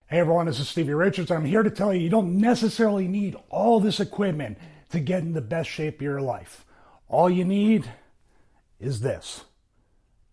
Hey everyone, this is Stevie Richards. I'm here to tell you don't necessarily need all this equipment to get in the best shape of your life. All you need is this,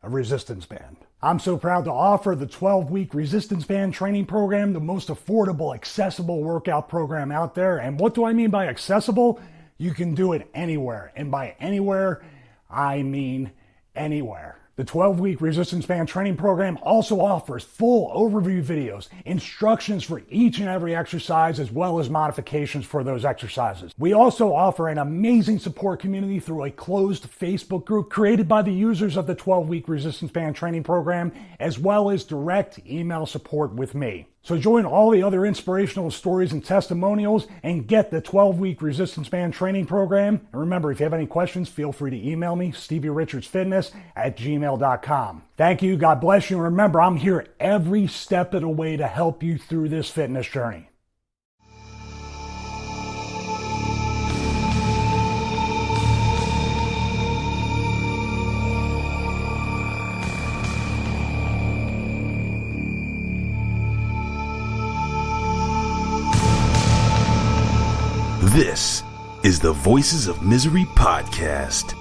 a resistance band. I'm so proud to offer the 12-week resistance band training program, the most affordable, accessible workout program out there. And what do I mean by accessible? You can do it anywhere. And by anywhere, I mean anywhere. The 12-week resistance band training program also offers full overview videos, instructions for each and every exercise, as well as modifications for those exercises. We also offer an amazing support community through a closed Facebook group created by the users of the 12-week resistance band training program, as well as direct email support with me. So join all the other inspirational stories and testimonials and get the 12-week resistance band training program. And remember, if you have any questions, feel free to email me, StevieRichardsFitness@gmail.com. Thank you. God bless you. And remember, I'm here every step of the way to help you through this fitness journey. This is the Voices of Misery podcast.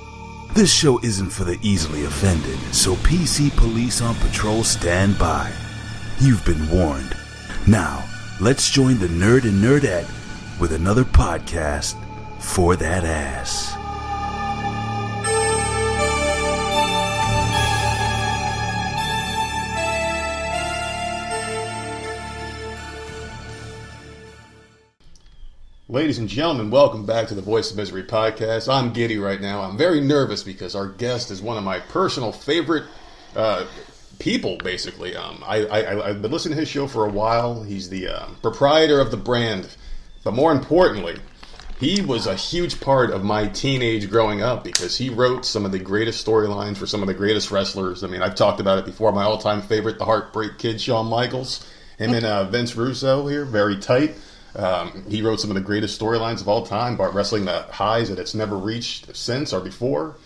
This show isn't for the easily offended, so PC police on patrol stand by. You've been warned. Now, let's join the nerd and nerdette with another podcast for that ass. Ladies and gentlemen, welcome back to the Voice of Misery podcast. I'm giddy right now. I'm very nervous because our guest is one of my personal favorite people, basically. I've been listening to his show for a while. He's the proprietor of the brand. But more importantly, he was a huge part of my teenage growing up because he wrote some of the greatest storylines for some of the greatest wrestlers. I mean, I've talked about it before. My all-time favorite, the Heartbreak Kid, Shawn Michaels. Him and Vince Russo here, very tight. He wrote some of the greatest storylines of all time, about wrestling the highs that it's never reached since or before.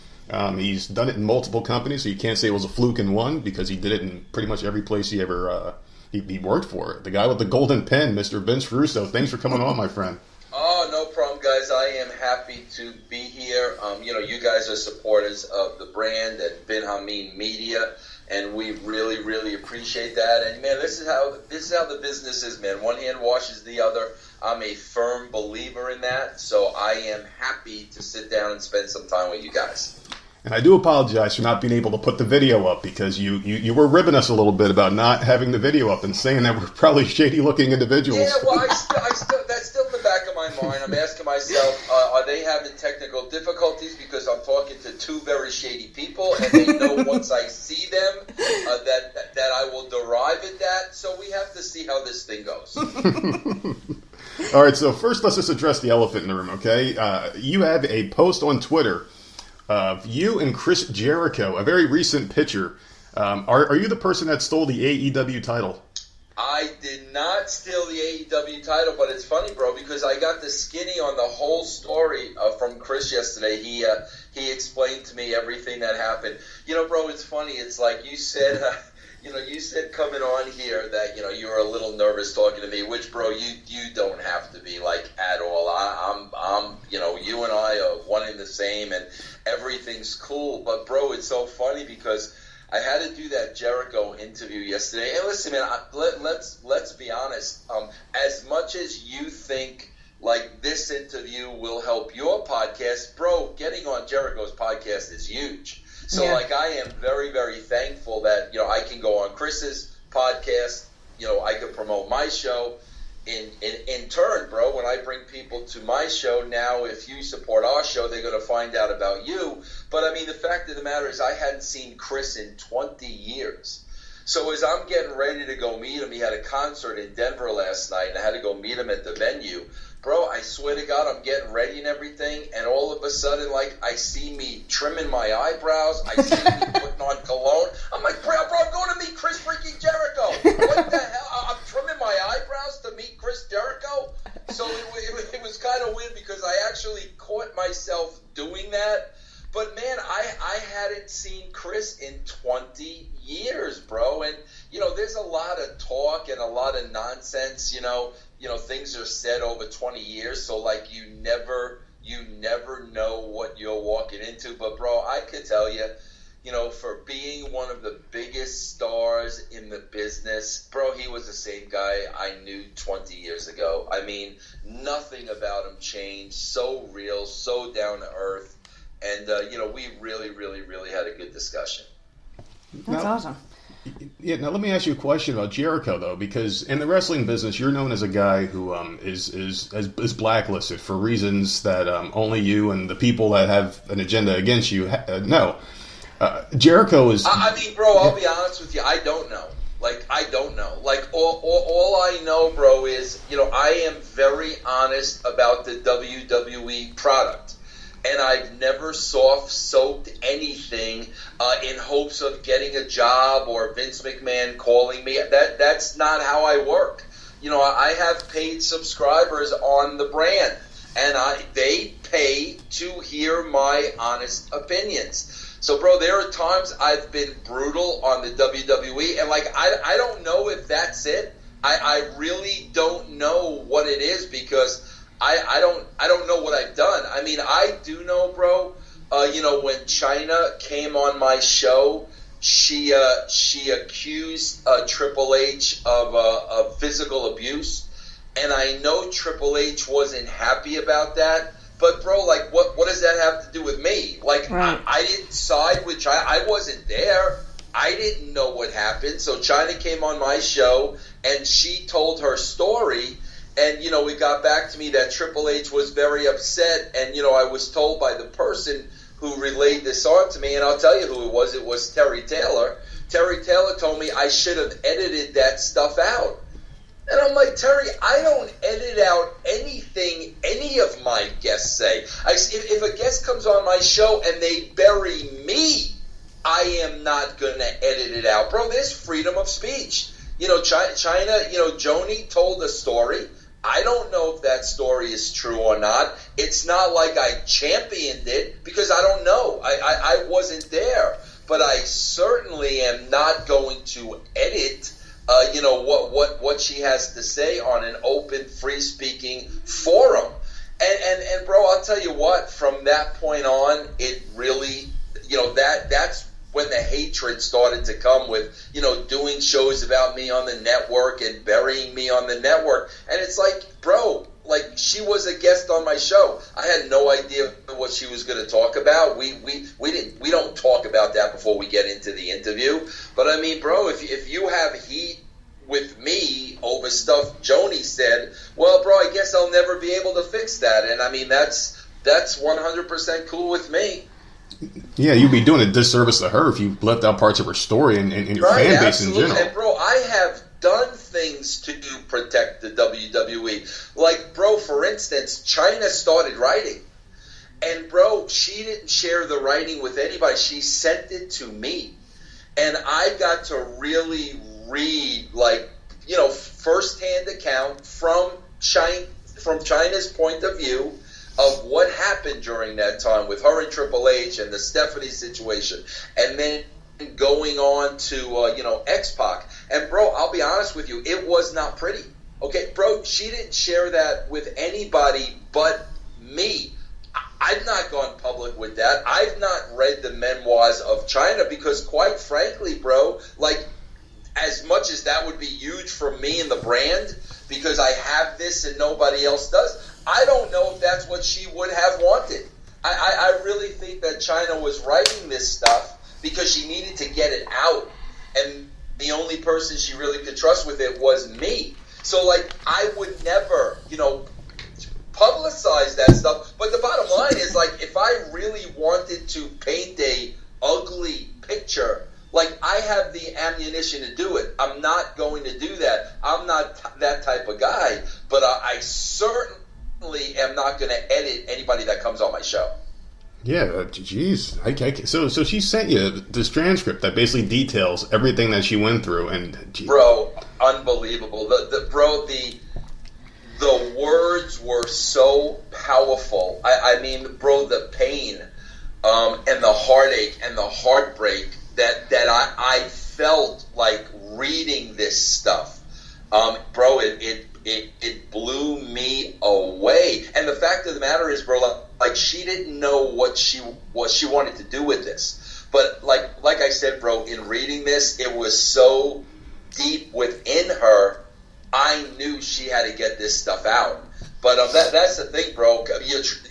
He's done it in multiple companies, so you can't say it was a fluke in one because he did it in pretty much every place he ever he worked for. The guy with the golden pen, Mr. Vince Russo. Thanks for coming on, my friend. Oh, no problem, guys. I am happy to be here. You guys are supporters of the brand at Bin Hameen Media, and we really, really appreciate that. And man, this is how the business is, man. One hand washes the other. I'm a firm believer in that, so I am happy to sit down and spend some time with you guys. And I do apologize for not being able to put the video up because you were ribbing us a little bit about not having the video up and saying that we're probably shady-looking individuals. Yeah, well, I still that's still in the back of my mind. I'm asking myself, are they having technical difficulties because I'm talking to two very shady people, and they know once I see them that I will derive at that. So we have to see how this thing goes. All right, so first let's just address the elephant in the room, okay? You have a post on Twitter of you and Chris Jericho, a very recent picture. Are you the person that stole the AEW title? I did not steal the AEW title, but it's funny, bro, because I got the skinny on the whole story from Chris yesterday. He explained to me everything that happened. Bro, it's funny. It's like you said... you said coming on here that, you were a little nervous talking to me, which, bro, you don't have to be, like, at all. I'm you and I are one and the same, and everything's cool. But, bro, it's so funny because I had to do that Jericho interview yesterday. And listen, man, let's be honest. As much as you think, like, this interview will help your podcast, bro, getting on Jericho's podcast is huge. So, I am very, very thankful that, I can go on Chris's podcast, I can promote my show. In turn, bro, when I bring people to my show, now if you support our show, they're going to find out about you. But, I mean, the fact of the matter is I hadn't seen Chris in 20 years. So as I'm getting ready to go meet him, he had a concert in Denver last night, and I had to go meet him at the venue. Bro, I swear to God, I'm getting ready and everything, and all of a sudden, like, I see me trimming my eyebrows, I see me putting on cologne. I'm like, bro, I'm going to meet Chris freaking Jericho. What the hell? I'm trimming my eyebrows to meet Chris Jericho? So it was kind of weird because I actually caught myself doing that. But man, I hadn't seen Chris in 20 years, bro. And there's a lot of talk and a lot of nonsense. Things are said over 20 years, so like you never know what you're walking into. But bro, I could tell you, for being one of the biggest stars in the business, bro, he was the same guy I knew 20 years ago. I mean, nothing about him changed. So real, so down to earth. And, we really, really, really had a good discussion. That's awesome. Yeah, now let me ask you a question about Jericho, though, because in the wrestling business, you're known as a guy who is blacklisted for reasons that only you and the people that have an agenda against you know. Jericho is... I mean, bro, I'll be honest with you. I don't know. I don't know. All I know, bro, is, I am very honest about the WWE product. And I've never soft-soaked anything in hopes of getting a job or Vince McMahon calling me. That's not how I work. I have paid subscribers on the brand, and they pay to hear my honest opinions. So, bro, there are times I've been brutal on the WWE, and, I don't know if that's it. I really don't know what it is because I don't know what I've done. I mean, I do know, bro, when Chyna came on my show, she accused Triple H of physical abuse, and I know Triple H wasn't happy about that. But, bro, what does that have to do with me? Right. I didn't side with Chyna. I wasn't there. I didn't know what happened. So Chyna came on my show, and she told her story. And, it got back to me that Triple H was very upset. And, I was told by the person who relayed this on to me, and I'll tell you who it was Terry Taylor. Terry Taylor told me I should have edited that stuff out. And I'm like, Terry, I don't edit out anything any of my guests say. If a guest comes on my show and they bury me, I am not going to edit it out. Bro, there's freedom of speech. Chyna, Joni told a story. I don't know if that story is true or not. It's not like I championed it because I don't know. I wasn't there. But I certainly am not going to edit what she has to say on an open, free-speaking forum. And bro, I'll tell you what, from that point on, it really, that's when the hatred started to come with, doing shows about me on the network and burying me on the network. And it's like, bro, she was a guest on my show. I had no idea what she was going to talk about. We don't talk about that before we get into the interview. But I mean, bro, if you have heat with me over stuff Joni said, well, bro, I guess I'll never be able to fix that. And I mean, that's 100% cool with me. Yeah, you'd be doing a disservice to her if you left out parts of her story and your fan base in general. And bro, I have done things to protect the WWE. Bro, for instance, Chyna started writing. And bro, she didn't share the writing with anybody. She sent it to me. And I got to really read, first-hand account from Chyna's point of view of what happened during that time with her and Triple H and the Stephanie situation, and then going on to X-Pac. And bro, I'll be honest with you, it was not pretty. Okay, bro, she didn't share that with anybody but me. I've not gone public with that. I've not read the memoirs of Chyna because, quite frankly, bro, as much as that would be huge for me and the brand, because I have this and nobody else does, I don't know if that's what she would have wanted. I really think that Chyna was writing this stuff because she needed to get it out, and the only person she really could trust with it was me. So, I would never, publicize that stuff. But the bottom line is, if I really wanted to paint a ugly picture, I have the ammunition to do it. I'm not going to do that. I'm not that type of guy. But I certainly am not going to edit anybody that comes on my show. Yeah, geez. So she sent you this transcript that basically details everything that she went through, and bro, unbelievable. The words were so powerful. I mean, bro, the pain and the heartache and the heartbreak that I felt like reading this stuff, bro, it blew me away. And the fact of the matter is, bro, like she didn't know what she wanted to do with this. But like I said, bro, in reading this, it was so deep within her. I knew she had to get this stuff out. But that's the thing, bro.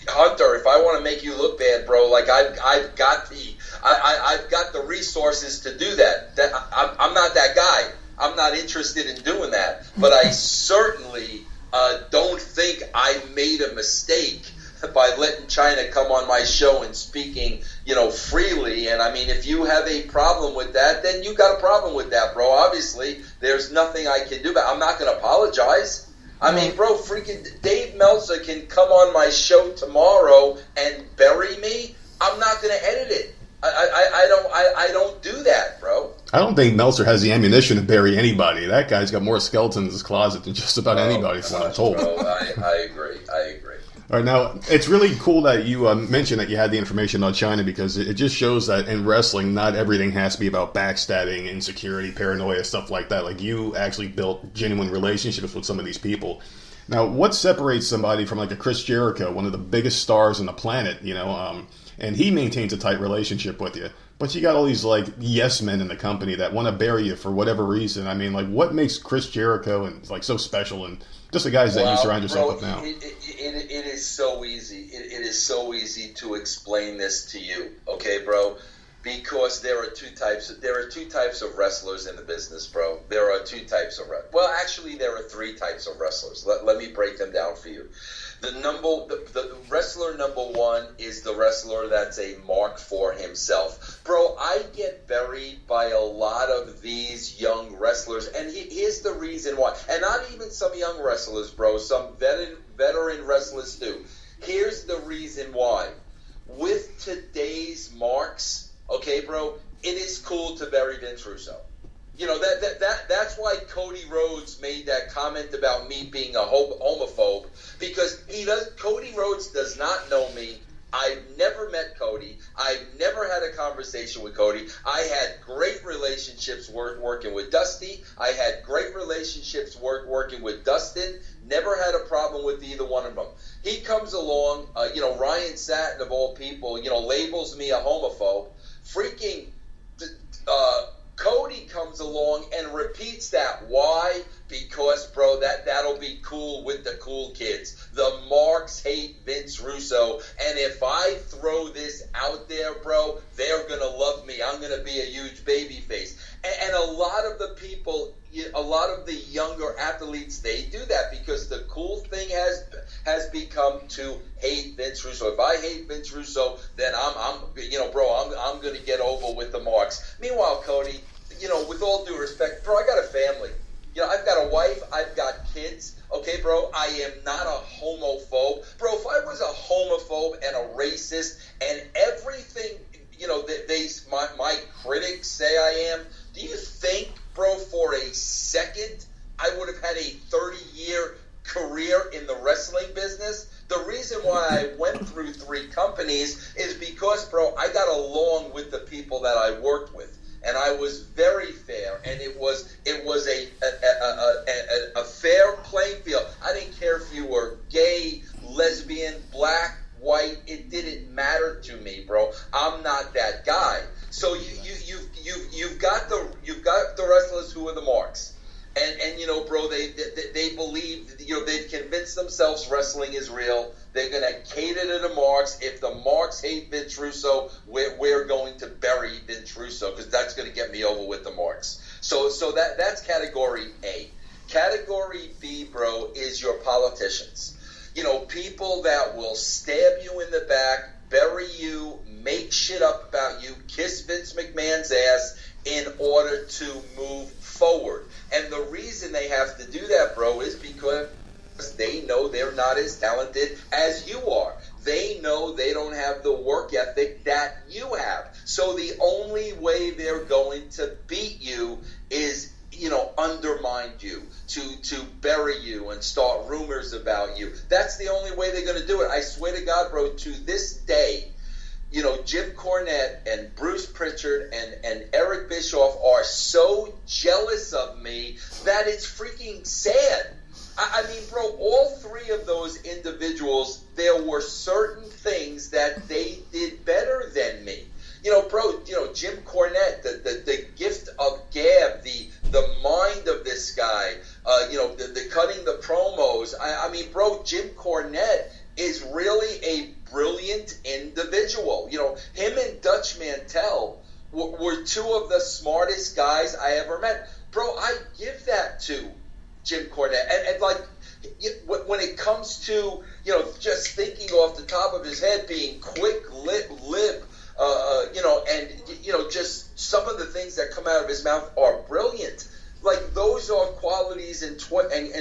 Hunter, if I want to make you look bad, bro, like I've got the resources to do that. I'm not that guy. I'm not interested in doing that. But I certainly don't think I made a mistake by letting China come on my show and speaking, freely. And I mean, if you have a problem with that, then you got a problem with that, bro. Obviously, there's nothing I can do, but I'm not going to apologize. I mean, bro, freaking Dave Meltzer can come on my show tomorrow and bury me. I'm not going to edit it. I don't do that, bro. I don't think Meltzer has the ammunition to bury anybody. That guy's got more skeletons in his closet than just about anybody, from what I'm told. Bro, I agree. All right, now, it's really cool that you mentioned that you had the information on China, because it just shows that in wrestling, not everything has to be about backstabbing, insecurity, paranoia, stuff like that. Like, you actually built genuine relationships with some of these people. Now, what separates somebody from, like, a Chris Jericho, one of the biggest stars on the planet, and he maintains a tight relationship with you. But you got all these, like, yes men in the company that want to bury you for whatever reason. I mean, like, what makes Chris Jericho and like so special, and just the guys that you surround yourself with now? It is so easy. It is so easy to explain this to you, okay, bro? Because there are two types of wrestlers in the business, bro. There are two types of well, actually, there are three types of wrestlers. Let me break them down for you. The wrestler number one is the wrestler that's a mark for himself. Bro, I get buried by a lot of these young wrestlers, and here's the reason why. And not even some young wrestlers, bro, some veteran wrestlers too. Here's the reason why. With today's marks, okay, bro, it is cool to bury Vince Russo. That's why Cody Rhodes made that comment about me being a homophobe, because Cody Rhodes does not know me. I've never met Cody. I've never had a conversation with Cody. I had great relationships working with Dusty. I had great relationships working with Dustin. Never had a problem with either one of them. He comes along, Ryan Satin of all people, labels me a homophobe. Freaking Cody comes along and repeats that. Why? Because, bro, that'll be cool with the cool kids. The marks hate Vince Russo, and if I throw this out there, bro, they're going to love me. I'm going to be a huge baby face. And a lot of the people, a lot of the younger athletes, they do that because the cool thing has become to hate Vince Russo. If I hate Vince Russo, then I'm going to get over with the marks. Meanwhile, Cody, with all due respect, bro, I got a family. I've got a wife. I've got kids. Okay, bro, I am not a homophobe. Bro, if I was a homophobe and a racist and everything, my critics say I am, do you think, bro, for a second I would have had a 30-year career in the wrestling business? The reason why I went through 3 companies is because, bro, I got along with the people that I worked with. And I was very fair, and it was a fair playing field. I didn't care if you were gay, lesbian, black, white. It didn't matter to me, bro. I'm not that guy. So you've got the wrestlers who are the marks. And bro, they believe, they've convinced themselves wrestling is real. They're going to cater to the marks. If the marks hate Vince Russo, we're going to bury Vince Russo, because that's going to get me over with the marks. So that's category A. Category B, bro, is your politicians. People that will stab you in the back, bury you, make shit up about you, kiss Vince McMahon's ass in order to move forward. And the reason they have to do that, bro, is because they know they're not as talented as you are. They know they don't have the work ethic that you have. So the only way they're going to beat you is, undermine you, to bury you and start rumors about you. That's the only way they're going to do it. I swear to God, bro, to this day, Jim Cornette and Bruce Pritchard and Eric Bischoff are so jealous of me that it's freaking sad. I mean, bro, all three of those individuals, there were certain things that they did better than me. Jim Cornette, the gift of gab, the mind of this guy, the cutting the promos. I mean, bro, Jim Cornette is really a brilliant individual. Him and Dutch Mantel were two of the smartest guys I ever met. Bro, I give that to Jim Cornette. And like, when it comes to, just thinking off the top of his head, being quick lip, just some of the things that come out of his mouth are brilliant. Like, those are qualities and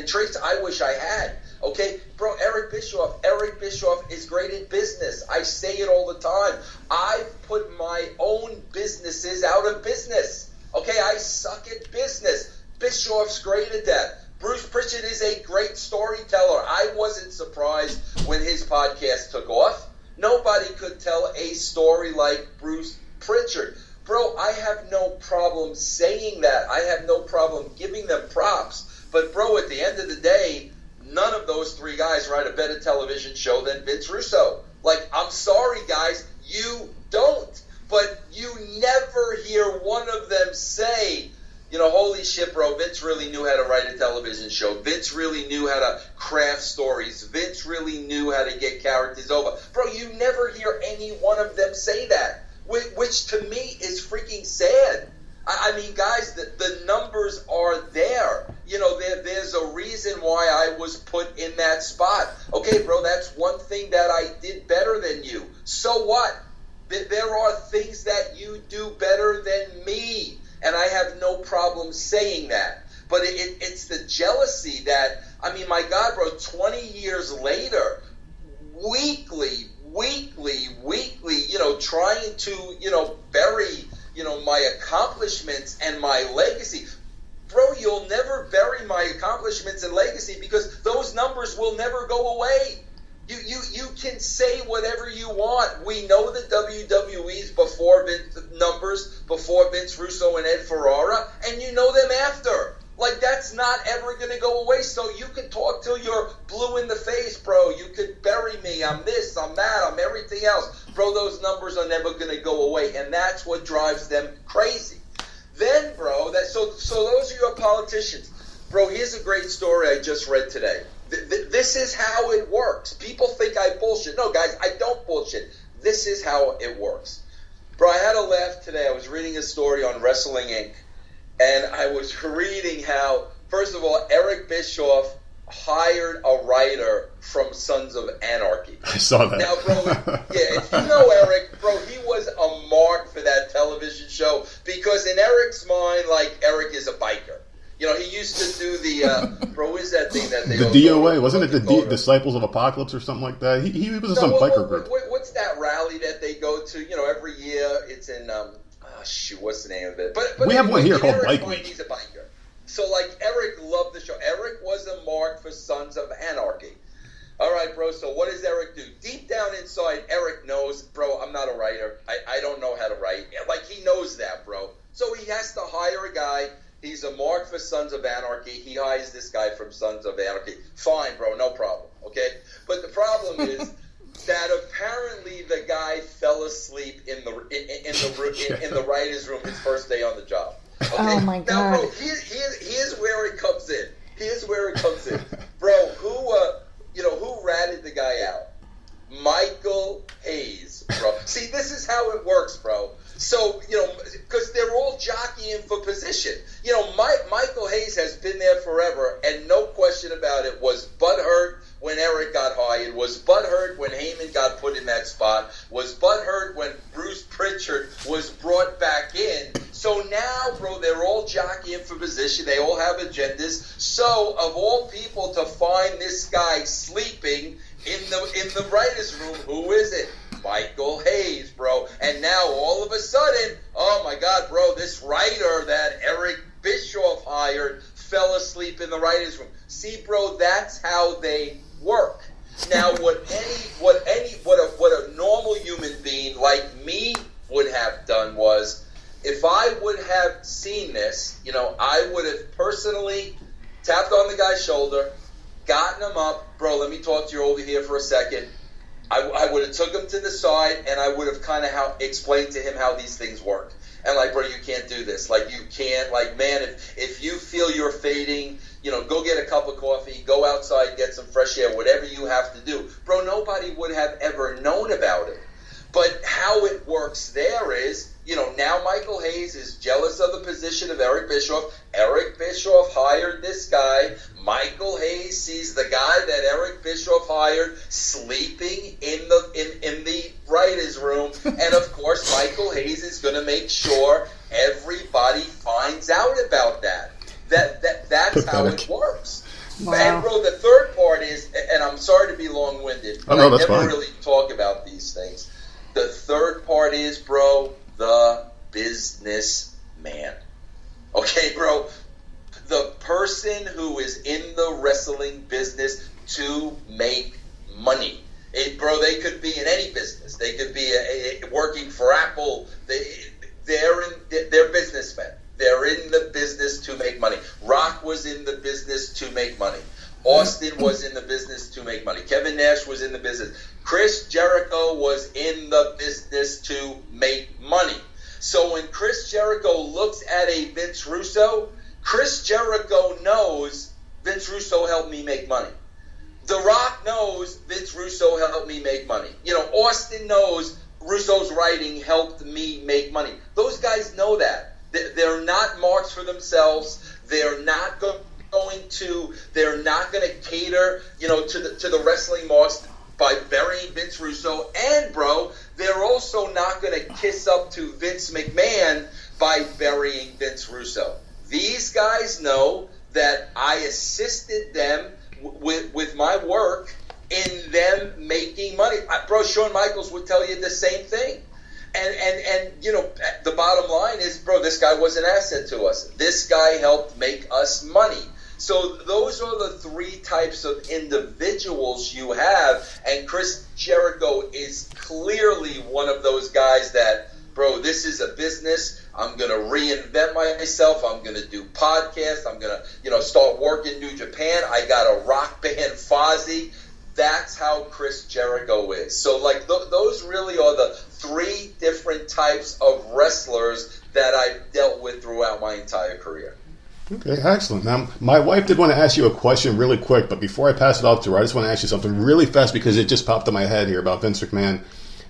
traits I wish I had. Okay, bro, Eric Bischoff is great in business. I say it all the time. I've put my own businesses out of business. Okay, I suck at business. Bischoff's great at that. Bruce Pritchard is a great storyteller. I wasn't surprised when his podcast took off. Nobody could tell a story like Bruce Pritchard. Bro, I have no problem saying that. I have no problem giving them props. But, bro, at the end of the day, none of those three guys write a better television show than Vince Russo. Like, I'm sorry, guys, you don't. But you never hear one of them say, holy shit, bro, Vince really knew how to write a television show. Vince really knew how to craft stories. Vince really knew how to get characters over. Bro, you never hear any one of them say that, which to me is freaking sad. I mean, guys, the numbers are there. There's a reason why I was put in that spot. Okay, bro, that's one thing that I did better than you. So what? There are things that you do better than me. And I have no problem saying that. But it's the jealousy that, I mean, my God, bro, 20 years later, weekly, trying to, bury, my accomplishments and my legacy. Bro, you'll never bury my accomplishments and legacy because those numbers will never go away. You can say whatever you want. We know the WWE's before before Vince Russo and Ed Ferrara, and you know them after. Like, that's not ever going to go away. So you can talk till you're blue in the face, bro. You could bury me. I'm this, I'm that, I'm everything else. Bro, those numbers are never going to go away, and that's what drives them crazy. Then, bro, so those are your politicians. Bro, here's a great story I just read today. This is how it works. People think I bullshit. No, guys, I don't bullshit. This is how it works. Bro, I had a laugh today. I was reading a story on Wrestling Inc., and I was reading how, first of all, Eric Bischoff hired a writer from Sons of Anarchy. I saw that. Now, bro, if you know Eric, bro, he was a mark for that television show because in Eric's mind, like, Eric is a biker. He used to do the, bro, what is that thing that they... The DOA, wasn't it the Disciples of Apocalypse or something like that? He was in some biker group. What's that rally that they go to, every year? It's in, what's the name of it? But we have one here called Bike Week. He's a biker. So, like, Eric loved the show. Eric was a mark for Sons of Anarchy. All right, bro, so what does Eric do? Deep down inside, Eric knows, bro, I'm not a writer. I don't know how to write. Like, he knows that, bro. So he has to hire a guy. He's a mark for Sons of Anarchy. He hires this guy from Sons of Anarchy. Fine, bro, no problem, okay? But the problem is that apparently the guy fell asleep in the writer's room his first day on the job. Okay? Oh, my God. Now, bro, here's where it comes in. Bro, who ratted the guy out? Michael Hayes, bro. See, this is how it works, bro. So, because they're all jockeying for position. Michael Hayes has been there forever, and no question about it, was butthurt when Eric got hired, was butthurt when Heyman got put in that spot, was butthurt when Bruce Pritchard was brought back in. So now, bro, they're all jockeying for position. They all have agendas. So, of all people to find this guy sleeping in the writer's room, who is it? Michael Hayes, bro. And now, all of a sudden, oh my God, bro, this writer that Eric Bischoff hired fell asleep in the writer's room. See, bro, that's how they work. Now, what a normal human being like me would have done was, if I would have seen this, I would have personally tapped on the guy's shoulder, gotten him up, bro, let me talk to you over here for a second. I would have took him to the side, and I would have kind of explained to him how these things work. And like, bro, you can't do this. Like, you can't, like, man, if you feel you're fading, go get a cup of coffee, go outside, get some fresh air, whatever you have to do. Bro, nobody would have ever known about it. But how it works there is, now Michael Hayes is jealous of the position of Eric Bischoff. Eric Bischoff hired this guy. Michael Hayes sees the guy that Eric Bischoff hired sleeping in the writer's room. And, of course, Michael Hayes is going to make sure everybody finds out about that. That's how it works. Wow. And, bro, the third part is, and I'm sorry to be long-winded, but no, that's I never fine. really talk about these things. The third part is, bro, the businessman. Okay, bro? The person who is in the wrestling business to make money. Bro, they could be in any business. They could be working for Apple. They're businessmen. They're in the business to make money. Rock was in the business to make money. Austin was in the business to make money. Kevin Nash was in the business. Chris Jericho was in the business to make money. So when Chris Jericho looks at a Vince Russo, Chris Jericho knows Vince Russo helped me make money. The Rock knows Vince Russo helped me make money. Austin knows Russo's writing helped me make money. Those guys know that. They're not marks for themselves. They're not going to cater, to the wrestling marks by burying Vince Russo. And, bro, they're also not going to kiss up to Vince McMahon by burying Vince Russo. These guys know that I assisted them with my work in them making money. Bro, Shawn Michaels would tell you the same thing. And the bottom line is, bro, this guy was an asset to us. This guy helped make us money. So those are the three types of individuals you have, and Chris Jericho is clearly one of those guys that, bro, this is a business. I'm going to reinvent myself. I'm going to do podcasts. I'm going to, start working New Japan. I got a rock band, Fozzy. That's how Chris Jericho is. So, like, those really are the three different types of wrestlers that I've dealt with throughout my entire career. Okay, excellent. Now, my wife did want to ask you a question really quick, but before I pass it off to her, I just want to ask you something really fast because it just popped in my head here about Vince McMahon.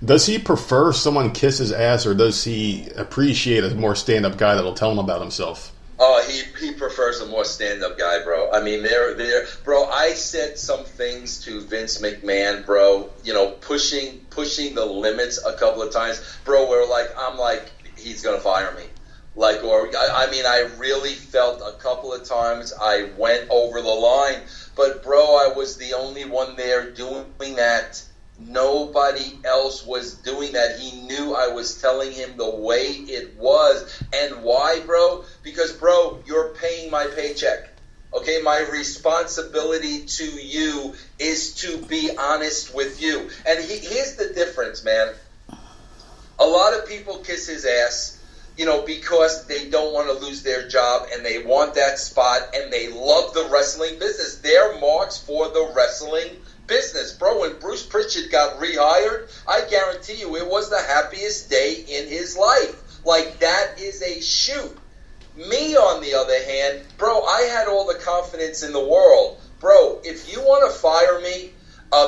Does he prefer someone kiss his ass, or does he appreciate a more stand-up guy that'll tell him about himself? Oh, he prefers a more stand-up guy, bro. I mean, bro, I said some things to Vince McMahon, bro, pushing the limits a couple of times, bro, where I'm like, he's going to fire me. I really felt a couple of times I went over the line, but, bro, I was the only one there doing that. Nobody else was doing that. He knew I was telling him the way it was. And why, bro? Because, bro, you're paying my paycheck. Okay, my responsibility to you is to be honest with you. And here's the difference, man. A lot of people kiss his ass, because they don't want to lose their job and they want that spot and they love the wrestling business. They're marks for the wrestling business. Bro, when Bruce Pritchard got rehired, I guarantee you it was the happiest day in his life. Like, that is a shoot. Me, on the other hand, bro, I had all the confidence in the world. Bro, if you want to fire me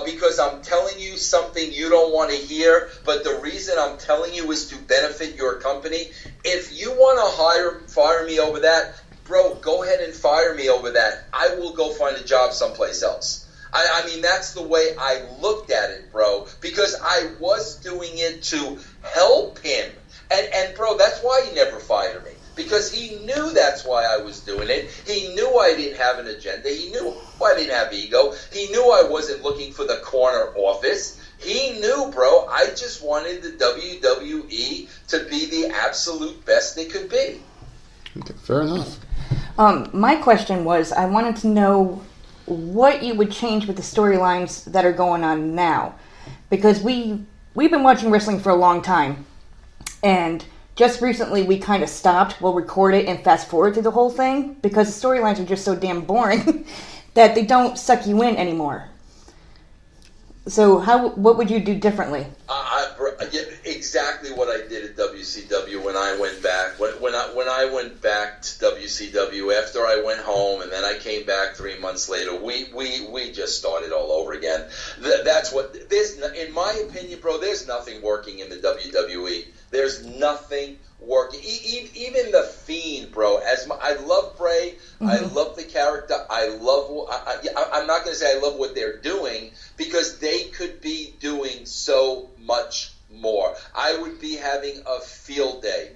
because I'm telling you something you don't want to hear, but the reason I'm telling you is to benefit your company, if you want to fire me over that, bro, go ahead and fire me over that. I will go find a job someplace else. I mean, that's the way I looked at it, bro, because I was doing it to help him. And bro, that's why he never fired me, because he knew that's why I was doing it. He knew I didn't have an agenda. He knew I didn't have ego. He knew I wasn't looking for the corner office. He knew, bro, I just wanted the WWE to be the absolute best it could be. Okay, fair enough. My question was, I wanted to know what you would change with the storylines that are going on now. Because we've been watching wrestling for a long time, and just recently we kind of stopped. We'll record it and fast forward through the whole thing because the storylines are just so damn boring that they don't suck you in anymore. So what would you do differently? Exactly what I did at WCW when I went back. When I went back to WCW after I went home, and then I came back 3 months later. We just started all over again. That's what in my opinion, bro. There's nothing working in the WWE. There's nothing working. Even the Fiend, bro. I love Bray. Mm-hmm. I love the character. I'm not going to say I love what they're doing because they could be doing so much more. I would be having a field day,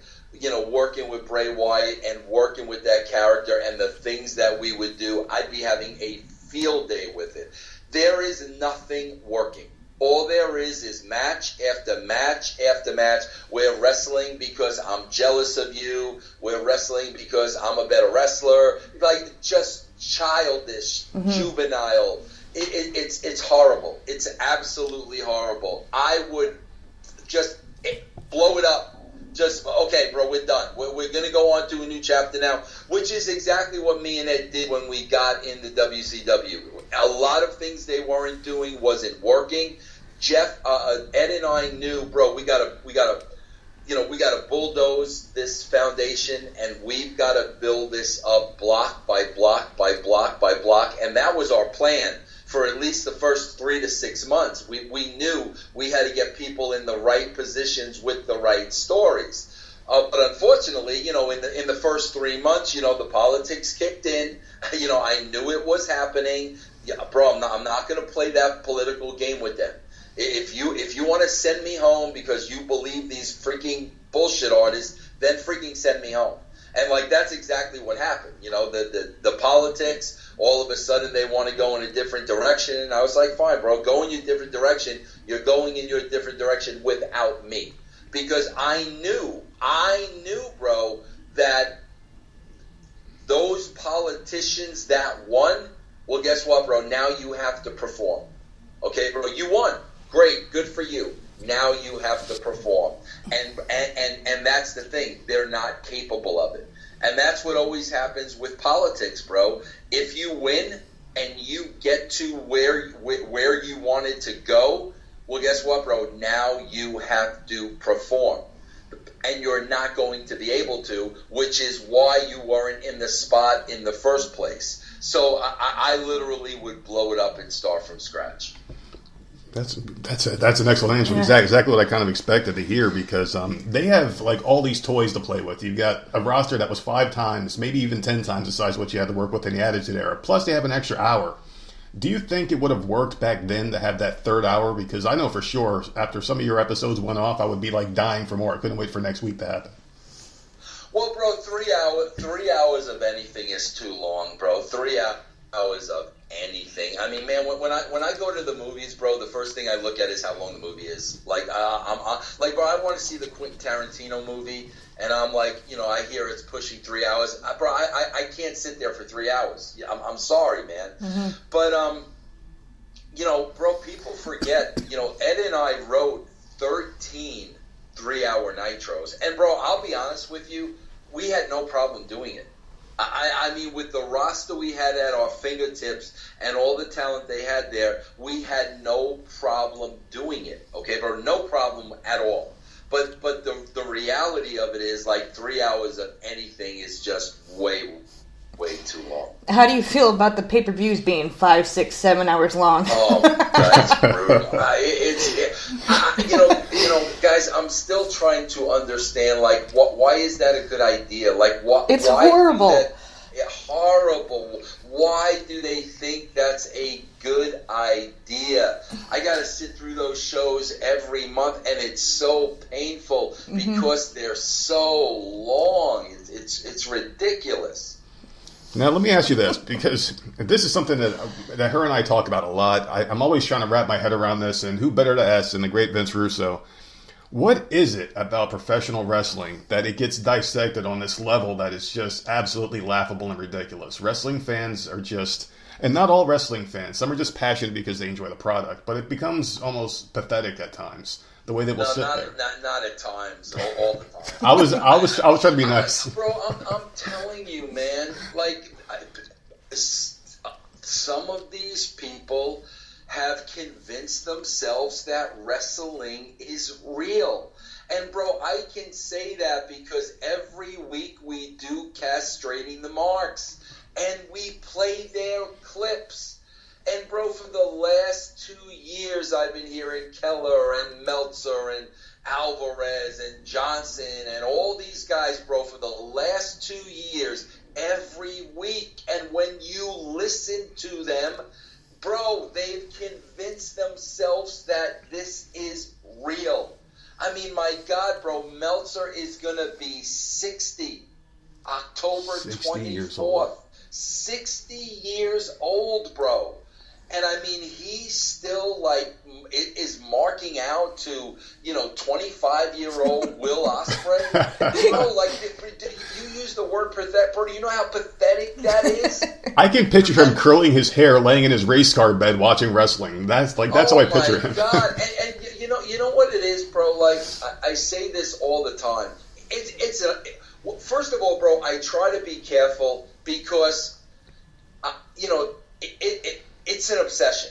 working with Bray Wyatt and working with that character and the things that we would do. I'd be having a field day with it. There is nothing working. All there is match after match after match. We're wrestling because I'm jealous of you. We're wrestling because I'm a better wrestler. Like, just childish, juvenile. It's horrible. It's absolutely horrible. I would just blow it up. Just, okay, bro, we're done. We're going to go on to a new chapter now, which is exactly what me and Ed did when we got in the WCW. A lot of things they weren't doing wasn't working. Jeff, Ed and I knew, bro, we gotta bulldoze this foundation, and we've got to build this up block by block by block by block, and that was our plan for at least the first 3 to 6 months. We knew we had to get people in the right positions with the right stories. But unfortunately, in the first 3 months, the politics kicked in. I knew it was happening. Yeah, bro, I'm not going to play that political game with them. If you want to send me home because you believe these freaking bullshit artists, then freaking send me home. And that's exactly what happened. The politics, all of a sudden they want to go in a different direction. And I was like, fine, bro, go in your different direction. You're going in your different direction without me. Because I knew, bro, that those politicians that won, well, guess what, bro? Now you have to perform. Okay, bro, you won. Great, good for you. Now you have to perform. And that's the thing. They're not capable of it. And that's what always happens with politics, bro. If you win and you get to where you wanted to go, well, guess what, bro? Now you have to perform. And you're not going to be able to, which is why you weren't in the spot in the first place. So I literally would blow it up and start from scratch. That's an excellent answer. Yeah. Exactly what I kind of expected to hear, because they have all these toys to play with. You've got a roster that was 5 times, maybe even 10 times the size of what you had to work with in the Attitude Era. Plus, they have an extra hour. Do you think it would have worked back then to have that third hour? Because I know for sure after some of your episodes went off, I would be dying for more. I couldn't wait for next week to happen. Well, bro, 3 hours of anything is too long, bro. 3 hours of anything. I mean, man, when I go to the movies, bro, the first thing I look at is how long the movie is. Bro, I want to see the Quentin Tarantino movie, and I'm I hear it's pushing 3 hours. Bro, I can't sit there for 3 hours. I'm sorry, man. Mm-hmm. But bro, people forget. Ed and I wrote 13 3-hour nitros, and bro, I'll be honest with you, we had no problem doing it. I mean, with the roster we had at our fingertips and all the talent they had there, we had no problem doing it, okay? But no problem at all. But the reality of it is 3 hours of anything is just way too long. How do you feel about the pay-per-views being 5, 6, 7 hours long? Oh, that's brutal. Guys, I'm still trying to understand, why is that a good idea? It's horrible. Horrible. Why do they think that's a good idea? I got to sit through those shows every month, and it's so painful because they're so long. It's ridiculous. Now, let me ask you this, because this is something that her and I talk about a lot. I'm always trying to wrap my head around this, and who better to ask than the great Vince Russo? What is it about professional wrestling that it gets dissected on this level that is just absolutely laughable and ridiculous? Wrestling fans are just... And not all wrestling fans. Some are just passionate because they enjoy the product, but it becomes almost pathetic at times. The way they will sit there. Not at times, all the time. I was trying to be nice. Bro, I'm telling you, man, like, some of these people have convinced themselves that wrestling is real. And, bro, I can say that because every week we do Castrating the Marks, and we play their clips. And, bro, for the last 2 years, I've been hearing Keller and Meltzer and Alvarez and Johnson and all these guys, bro, for the last 2 years, every week. And when you listen to them, bro, they've convinced themselves that this is real. I mean, my God, bro, Meltzer is going to be 60, October 24th. 60 years old, bro. And I mean, he's still like, is marking out to, 25-year-old Will Ospreay. Like, you use the word pathetic. Bro, do you know how pathetic that is? I can picture him curling his hair, laying in his race car bed, watching wrestling. That's how I picture him. Oh, my God. And you know what it is, bro? Like, I say this all the time. First of all, bro, I try to be careful because, it's an obsession.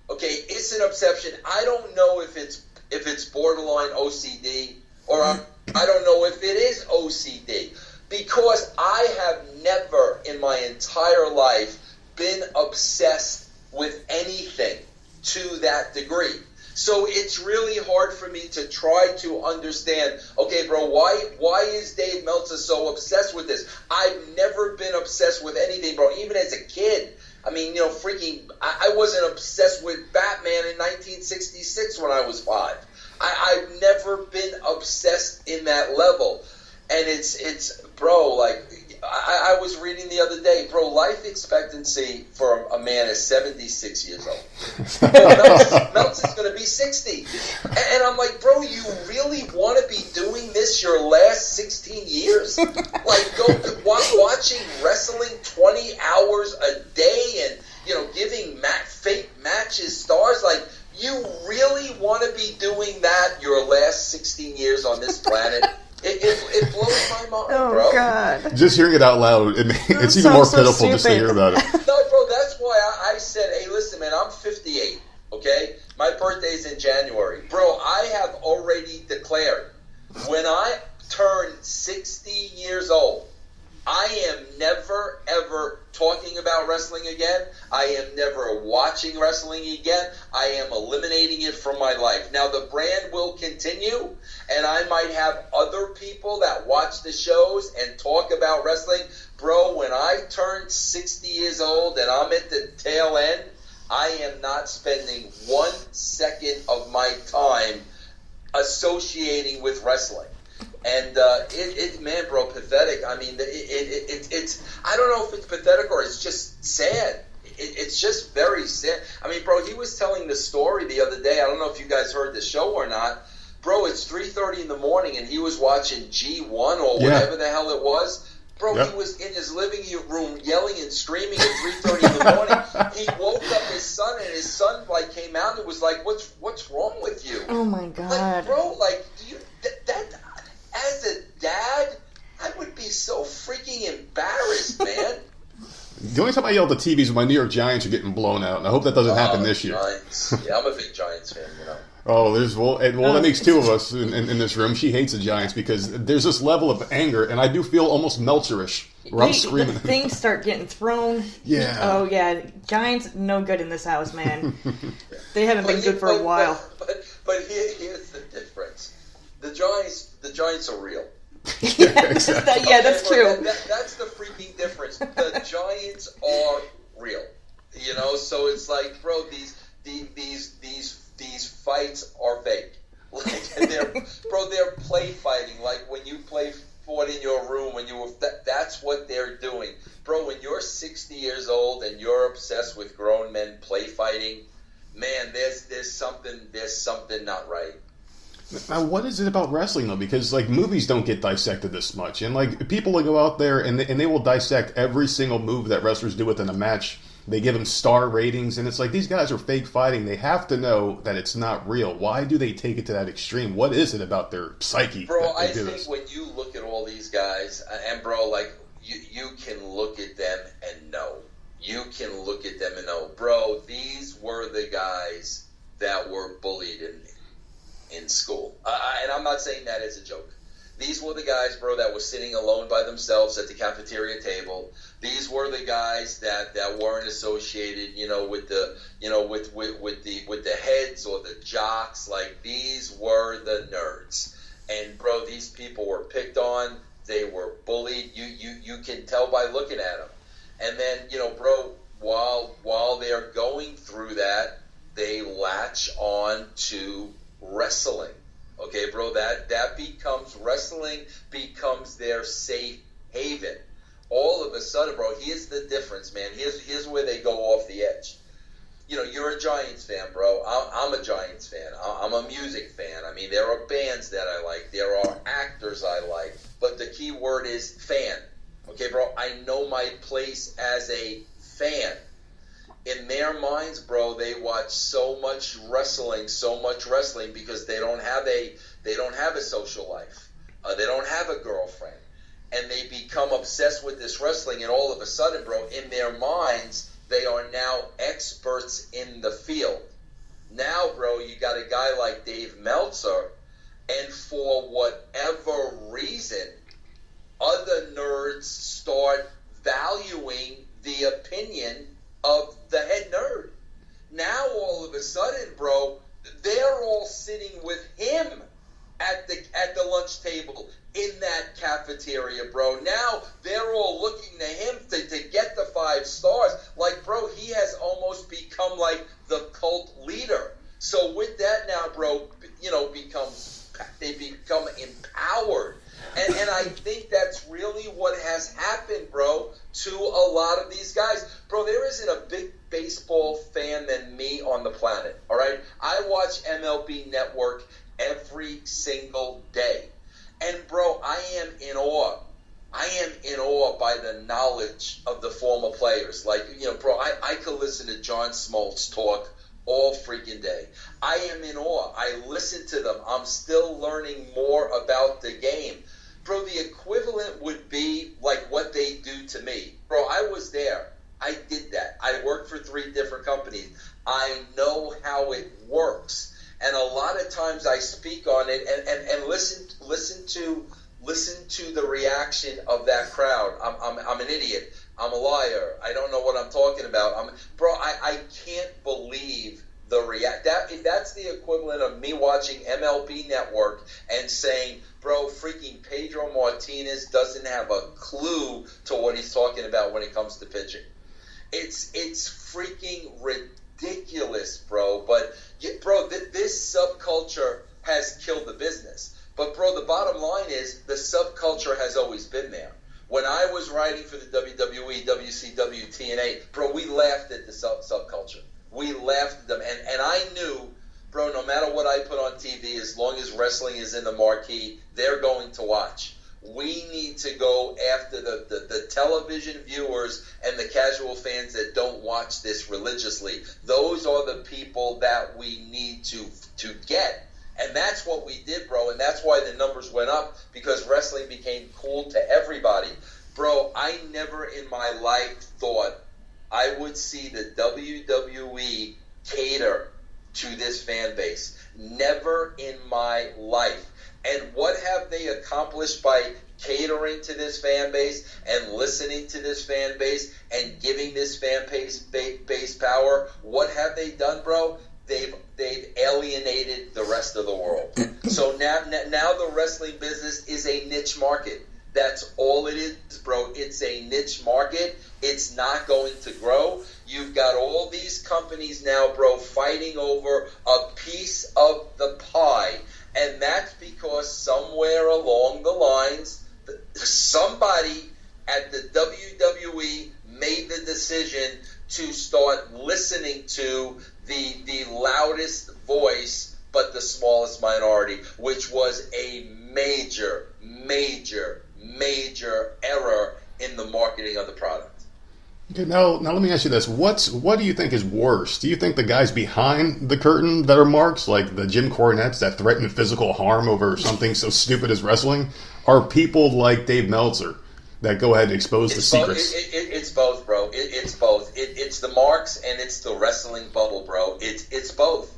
Okay, it's an obsession. I don't know if it's borderline OCD or I don't know if it is OCD because I have never in my entire life been obsessed with anything to that degree. So it's really hard for me to try to understand, okay, bro, why is Dave Meltzer so obsessed with this? I've never been obsessed with anything, bro, even as a kid. I mean, I wasn't obsessed with Batman in 1966 when I was 5. I've never been obsessed in that level. And it's bro, like, I was reading the other day, bro, life expectancy for a man is 76 years old. Meltzer's going to be 60. And I'm like, bro, you really want to be doing this your last 16 years? Like, watching wrestling 20 hours a day and, giving fake matches stars? Like, you really want to be doing that your last 16 years on this planet? It blows my mind, bro. Oh, God. Just hearing it out loud, it's even more pitiful just to hear about it. No, bro, that's why I said, hey, listen, man, I'm 58, okay? My birthday's in January. Bro, I have already declared when I turn 60 years old, I am never, ever talking about wrestling again. I am never watching wrestling again. I am eliminating it from my life. Now, the brand will continue, and I might have other people that watch the shows and talk about wrestling. Bro, when I turn 60 years old and I'm at the tail end, I am not spending 1 second of my time associating with wrestling. And man, bro, pathetic. I mean, it's I don't know if it's pathetic or it's just sad. It's just very sad. I mean, bro, he was telling the story the other day. I don't know if you guys heard the show or not. Bro, it's 3:30 in the morning, and he was watching G1 or whatever the hell it was. Bro, He was in his living room yelling and screaming at 3:30 in the morning. He woke up his son, and his son came out and was like, "What's wrong with you?" Oh my God, like, bro, like that. As a dad, I would be so freaking embarrassed, man. The only time I yell at the TV is when my New York Giants are getting blown out, and I hope that doesn't happen this year. Giants. Yeah, I'm a big Giants fan, Oh, that makes two of us in this room. She hates the Giants because there's this level of anger, and I do feel almost Meltzerish, where I'm screaming. Things start getting thrown. Yeah. Oh, yeah. Giants, no good in this house, man. They haven't been good for a while. But here's the difference. The Giants are real. Yeah, exactly. Yeah, that's true. That's the freaking difference. The Giants are real. So it's like, bro, these fights are fake. Like, they're play fighting. Like when you fought in your room when you were. That's what they're doing, bro. When you're 60 years old and you're obsessed with grown men play fighting, man, there's something not right. Now, what is it about wrestling, though? Because, like, movies don't get dissected this much. And, like, people will go out there and they will dissect every single move that wrestlers do within a match. They give them star ratings, and it's like, these guys are fake fighting. They have to know that it's not real. Why do they take it to that extreme? What is it about their psyche? Bro, I do think this? when you look at all these guys, and bro, like, you can look at them and know. You can look at them and know. Bro, these were the guys that were bullied in school. And I'm not saying that as a joke. These were the guys, bro, that were sitting alone by themselves at the cafeteria table. These were the guys that weren't associated, with the, with the heads or the jocks. Like, these were the nerds. And bro, these people were picked on. They were bullied. You can tell by looking at them. And then, bro, while they're going through that, they latch on to wrestling. Okay, bro, that becomes, wrestling becomes their safe haven. All of a sudden, bro, here's the difference, man. Here's where they go off the edge. You're a Giants fan, bro. I'm a Giants fan. I'm a music fan. I mean, there are bands that I like. There are actors I like. But the key word is fan. Okay, bro, I know my place as a fan. In their minds, bro, they watch so much wrestling because they don't have a social life. They don't have a girlfriend. And they become obsessed with this wrestling, and all of a sudden, bro, in their minds, they are now experts in the field. Now, bro, you got a guy like Dave Meltzer, and for whatever reason, other nerds start valuing the opinion of the head nerd. Now, all of a sudden, bro, they're all sitting with him at the lunch table in that cafeteria, bro. Now they're all looking to him to get the 5 stars. Like, bro, he has almost become like the cult leader. So with that now, bro, they become empowered. And I think that's really what has happened, bro, to a lot of these guys. Bro, there isn't a big baseball fan than me on the planet, all right? I watch MLB Network every single day. And, bro, I am in awe. I am in awe by the knowledge of the former players. Like, bro, I could listen to John Smoltz talk all freaking day. I am in awe. I listen to them. I'm still learning more about the game. Bro, the equivalent would be like what they do to me. Bro, I was there. I did that. I worked for 3 different companies. I know how it works. And a lot of times I speak on it and listen to the reaction of that crowd. I'm an idiot. I'm a liar. I don't know what I'm talking about. Bro, I can't believe the that's the equivalent of me watching MLB Network and saying, bro, freaking Pedro Martinez doesn't have a clue to what he's talking about when it comes to pitching. It's freaking ridiculous, bro. But, bro, this subculture has killed the business. But, bro, the bottom line is the subculture has always been there. When I was writing for the WWE, WCW, TNA, bro, we laughed at the subculture. We laughed at them. And I knew, bro, no matter what I put on TV, as long as wrestling is in the marquee, they're going to watch. We need to go after the television viewers and the casual fans that don't watch this religiously. Those are the people that we need to get. And that's what we did, bro. And that's why the numbers went up, because wrestling became cool to everybody. Bro, I never in my life thought I would see the WWE cater to this fan base. Never in my life. And what have they accomplished by catering to this fan base and listening to this fan base and giving this fan base power? What have they done, bro? They've alienated the rest of the world. So now the wrestling business is a niche market. That's all it is, bro. It's a niche market. It's not going to grow. You've got all these companies now, bro, fighting over a piece of the pie. And that's because somewhere along the lines, somebody at the WWE made the decision to start listening to the loudest voice but the smallest minority, which was a major error in the marketing of the product. Okay, now let me ask you this: what do you think is worse? Do you think the guys behind the curtain that are marks, like the Jim Cornettes that threaten physical harm over something so stupid as wrestling, are people like Dave Meltzer that go ahead and expose the secrets? It's both, bro. It's both. It's the marks and it's the wrestling bubble, bro. It's both.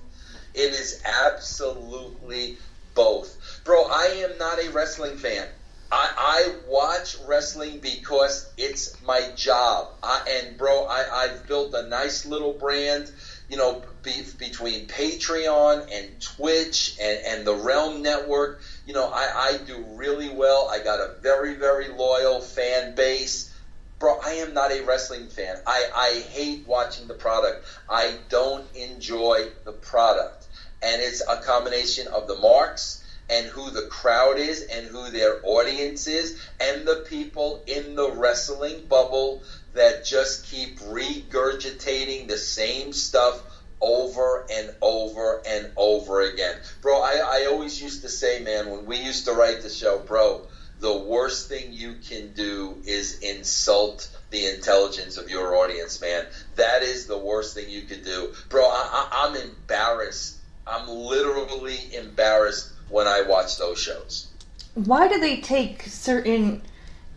It is absolutely both, bro. I am not a wrestling fan. I watch wrestling because it's my job. I've built a nice little brand, between Patreon and Twitch and the Realm Network. I do really well. I got a very, very loyal fan base. Bro, I am not a wrestling fan. I hate watching the product. I don't enjoy the product. And it's a combination of the marks and who the crowd is and who their audience is and the people in the wrestling bubble that just keep regurgitating the same stuff over and over and over again. Bro, I always used to say, man, when we used to write the show, bro, the worst thing you can do is insult the intelligence of your audience, man. That is the worst thing you could do. Bro, I'm embarrassed. I'm literally embarrassed when I watch those shows. Why do they take certain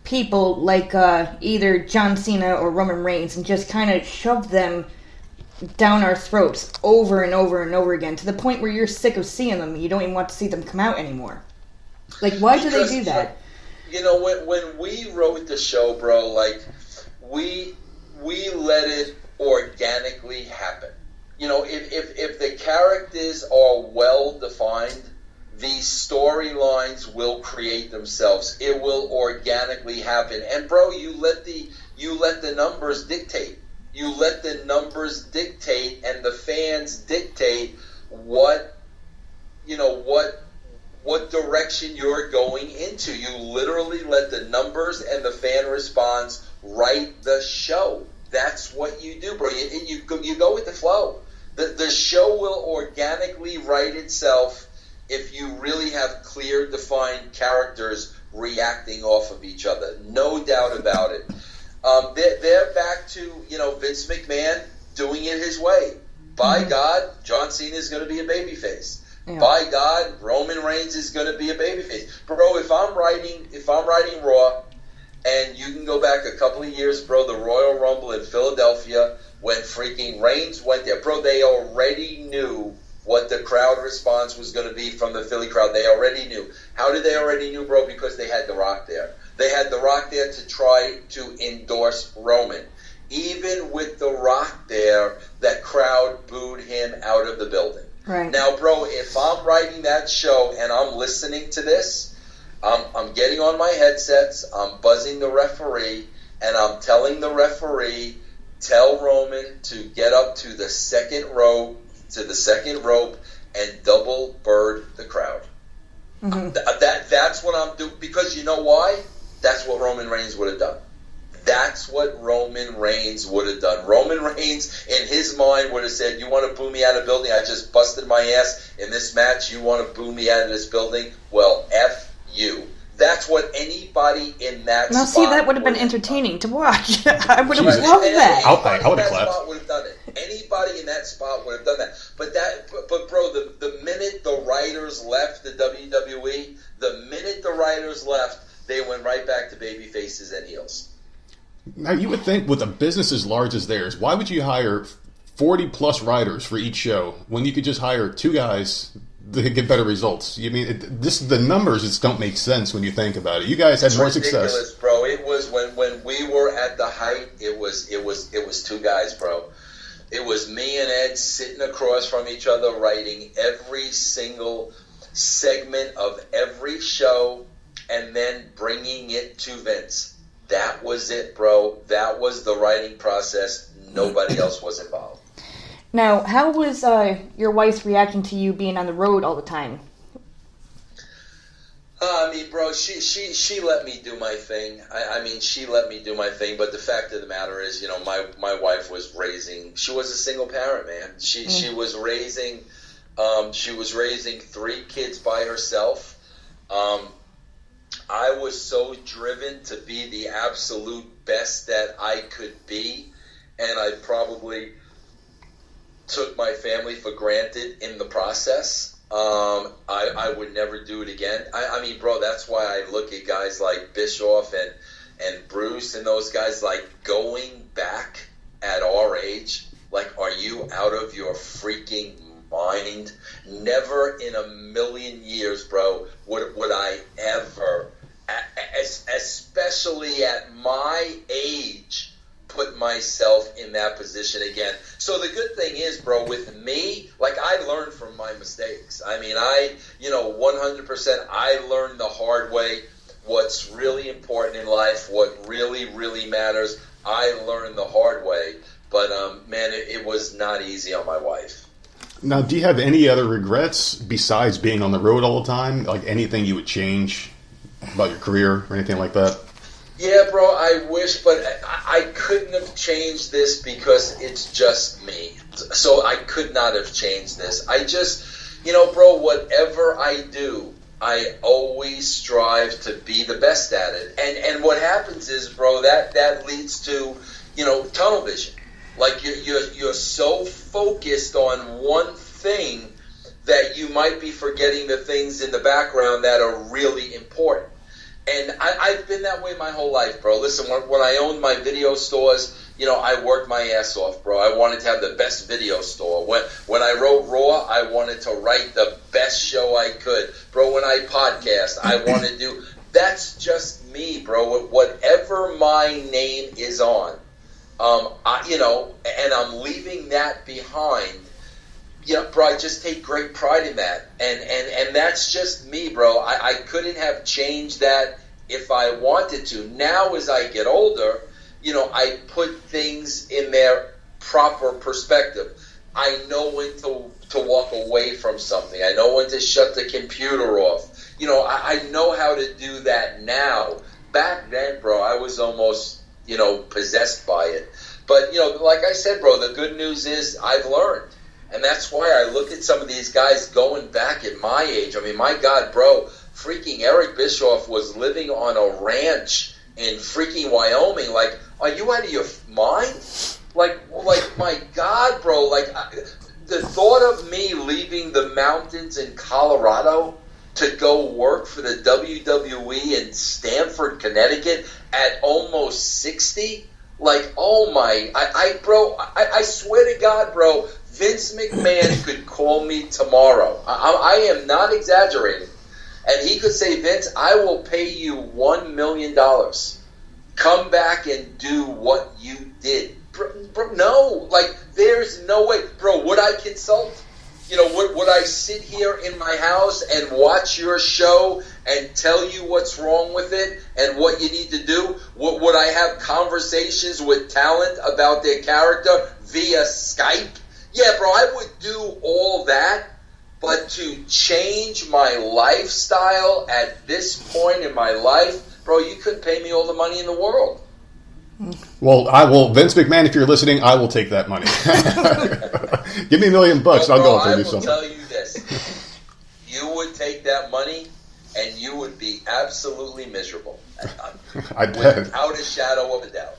people like either John Cena or Roman Reigns and just kind of shove them down our throats over and over and over again to the point where you're sick of seeing them? You don't even want to see them come out anymore. Like, why do they do that? When we wrote the show, bro, like, we let it organically happen. If the characters are well defined, the storylines will create themselves. It will organically happen. And bro, you let the numbers dictate. You let the numbers dictate and the fans dictate what direction you're going into. You literally let the numbers and the fan response write the show. That's what you do, bro. You go with the flow. The show will organically write itself if you really have clear, defined characters reacting off of each other. No doubt about it. They're back to, Vince McMahon doing it his way. By God, John Cena is going to be a babyface. Yeah. By God, Roman Reigns is going to be a babyface. Bro, if I'm writing Raw, and you can go back a couple of years, bro, the Royal Rumble in Philadelphia, when freaking Reigns went there, bro, they already knew what the crowd response was going to be from the Philly crowd. They already knew. How did they already knew, bro? Because they had The Rock there. They had The Rock there to try to endorse Roman. Even with The Rock there, that crowd booed him out of the building. Right. Now, bro, if I'm writing that show and I'm listening to this, I'm getting on my headsets, I'm buzzing the referee, and I'm telling the referee, tell Roman to get up to the second rope, and double bird the crowd. Mm-hmm. That's what I'm doing, because you know why? That's what Roman Reigns would have done. That's what Roman Reigns would have done. Roman Reigns, in his mind, would have said, you want to boo me out of the building? I just busted my ass in this match. You want to boo me out of this building? Well, F you. That's what anybody in that spot. Now, see, that would have been entertaining to watch. I would have loved that. I would have clapped. Would have done it. Anybody in that spot would have done that. But bro, the minute the writers left the WWE, they went right back to baby faces and heels. Now, you would think with a business as large as theirs, why would you hire 40-plus writers for each show when you could just hire two guys to get better results? You mean, the numbers just don't make sense when you think about it. You guys had more success, bro. It was when we were at the height. It was two guys, bro. It was me and Ed sitting across from each other, writing every single segment of every show, and then bringing it to Vince. That was it, bro. That was the writing process. Nobody else was involved. Now, how was your wife's reaction to you being on the road all the time? I mean, bro, she let me do my thing. She let me do my thing. But the fact of the matter is, my wife was raising. She was a single parent, man. She was raising. She was raising 3 kids by herself. I was so driven to be the absolute best that I could be, and I probably took my family for granted in the process. I would never do it again. I mean, bro, that's why I look at guys like Bischoff and Bruce and those guys, like, going back at our age, like, are you out of your freaking mind? Never in a million years, bro, would I ever, especially at my age, put myself in that position again. So the good thing is, bro, with me, like, I learned from my mistakes. I mean, 100%, I learned the hard way. What's really important in life, what really, really matters, I learned the hard way. But, man, it was not easy on my wife. Now, do you have any other regrets besides being on the road all the time? Like anything you would change about your career or anything like that? Yeah, bro, I wish, but I couldn't have changed this because it's just me. So I could not have changed this. I just, bro, whatever I do, I always strive to be the best at it. And what happens is, bro, that leads to, tunnel vision. Like you're so focused on one thing that you might be forgetting the things in the background that are really important. And I've been that way my whole life, bro. Listen, when I owned my video stores, I worked my ass off, bro. I wanted to have the best video store. When I wrote Raw, I wanted to write the best show I could. Bro, when I podcast, I want to do... That's just me, bro. Whatever my name is on, and I'm leaving that behind. Bro, I just take great pride in that. And that's just me, bro. I couldn't have changed that if I wanted to. Now, as I get older, I put things in their proper perspective. I know when to walk away from something. I know when to shut the computer off. I know how to do that now. Back then, bro, I was almost, possessed by it. But, like I said, bro, the good news is I've learned. And that's why I look at some of these guys going back at my age. I mean, my God, bro, freaking Eric Bischoff was living on a ranch in freaking Wyoming. Like, are you out of your mind? Like my God, bro. Like, the thought of me leaving the mountains in Colorado to go work for the WWE in Stamford, Connecticut at almost 60? Like, oh my, I swear to God, bro, Vince McMahon could call me tomorrow. I am not exaggerating. And he could say, Vince, I will pay you $1 million. Come back and do what you did. Bro, no, like, there's no way. Bro, would I consult? Would I sit here in my house and watch your show and tell you what's wrong with it and what you need to do? Would I have conversations with talent about their character via Skype? Yeah, bro, I would do all that, but to change my lifestyle at this point in my life, bro, you couldn't pay me all the money in the world. Well, Vince McMahon, if you're listening, I will take that money. Give me $1 million, I'll go and do something. I will tell you this: you would take that money, and you would be absolutely miserable. I bet, without a shadow of a doubt.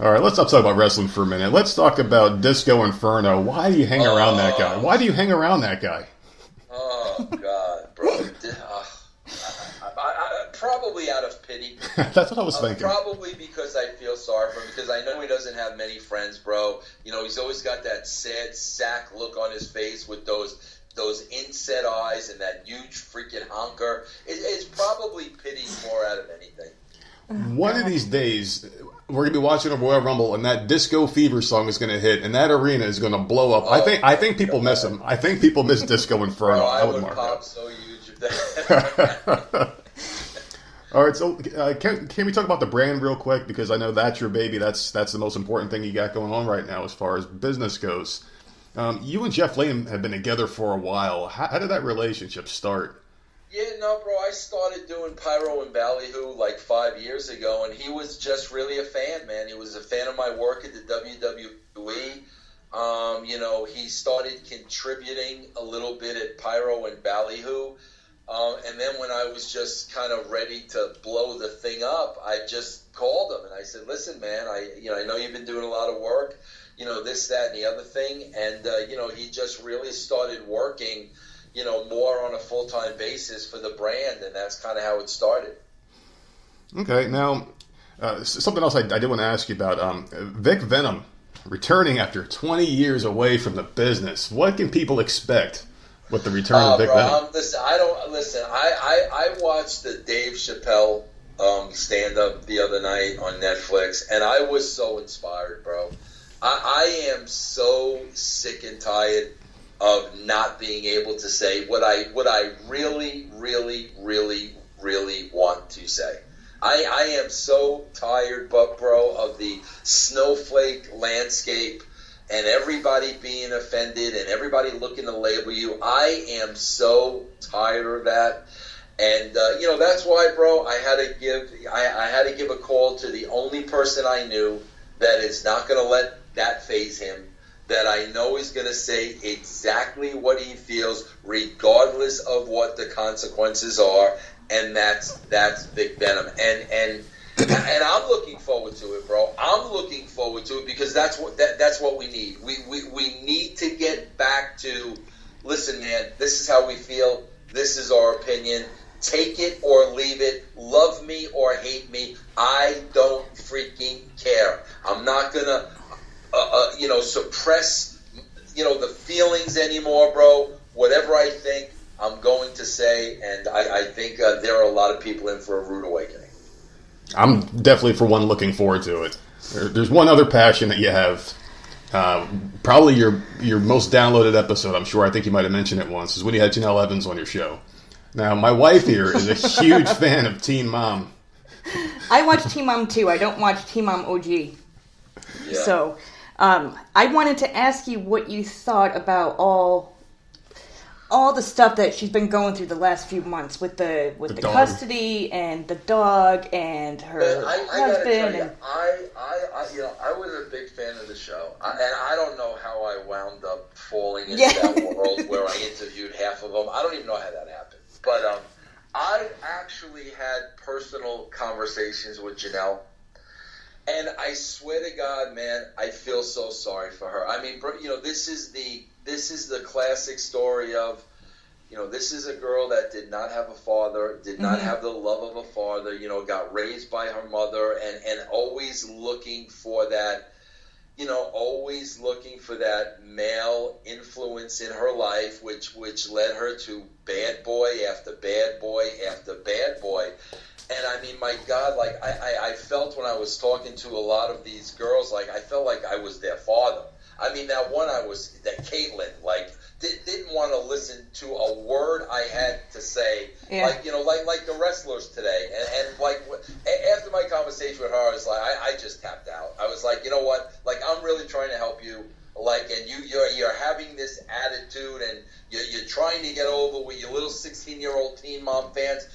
All right, let's not talk about wrestling for a minute. Let's talk about Disco Inferno. Why do you hang around that guy? Why do you hang around that guy? Oh, God, bro. Probably out of pity. That's what I was thinking. Probably because I feel sorry for him, because I know he doesn't have many friends, bro. He's always got that sad sack look on his face with those inset eyes and that huge freaking honker. It's probably pity more out of anything. One of these days, we're going to be watching a Royal Rumble, and that Disco Fever song is going to hit, and that arena is going to blow up. I think people miss him. I think people miss Disco Inferno. Bro, I would mark pop that. so huge if that. All right, so can we talk about the brand real quick? Because I know that's your baby. That's the most important thing you got going on right now as far as business goes. You and Jeff Lane have been together for a while. How did that relationship start? Yeah, no, bro, I started doing pyro and ballyhoo like 5 years ago, and he was just really a fan, man. He was a fan of my work at the WWE. He started contributing a little bit at pyro and ballyhoo. And then when I was just kind of ready to blow the thing up, I just called him and I said, listen, man, I know you've been doing a lot of work, this, that, and the other thing. And, he just really started working, more on a full-time basis for the brand. And that's kind of how it started. Okay. Now, something else I did want to ask you about, Vic Venom returning after 20 years away from the business. What can people expect with the return of Vic Venom? I watched the Dave Chappelle stand-up the other night on Netflix, and I was so inspired, bro. I am so sick and tired of not being able to say what I really, really, really, really want to say. I am so tired, bro, of the snowflake landscape and everybody being offended and everybody looking to label you. I am so tired of that. And, that's why, bro, I had to give a call to the only person I knew that is not going to let that faze him, that I know is going to say exactly what he feels, regardless of what the consequences are, and that's Vic Venom. And I'm looking forward to it, bro. I'm looking forward to it because that's what we need. We need to get back to, listen, man, this is how we feel. This is our opinion. Take it or leave it. Love me or hate me. I don't freaking care. I'm not going to, suppress, the feelings anymore, bro. Whatever I think, I'm going to say, and I think there are a lot of people in for a rude awakening. I'm definitely, for one, looking forward to it. There's one other passion that you have. Probably your most downloaded episode, I'm sure. I think you might have mentioned it once, is when you had Janelle Evans on your show. Now, my wife here is a huge fan of Teen Mom. I watch Teen Mom too. I don't watch Teen Mom OG. Yeah. So, I wanted to ask you what you thought about all the stuff that she's been going through the last few months with the custody and the dog and her husband. I was a big fan of the show, and I don't know how I wound up falling into that world where I interviewed half of them. I don't even know how that happened. But I actually had personal conversations with Janelle, and I swear to God, man, I feel so sorry for her. I mean, this is the classic story of, this is a girl that did not have a father, did not have the love of a father, got raised by her mother, and always looking for that, male influence in her life, which led her to bad boy after bad boy after bad boy. And I mean, my God, like I felt when I was talking to a lot of these girls, like I felt like I was their father. I mean, that Caitlin, like, didn't want to listen to a word I had to say, like the wrestlers today. And like, after my conversation with her, I was like, I just tapped out. I was like, you know what? Like, I'm really trying to help you. Like, and you're having this attitude, and you're trying to get over with your little 16-year-old Teen Mom fans.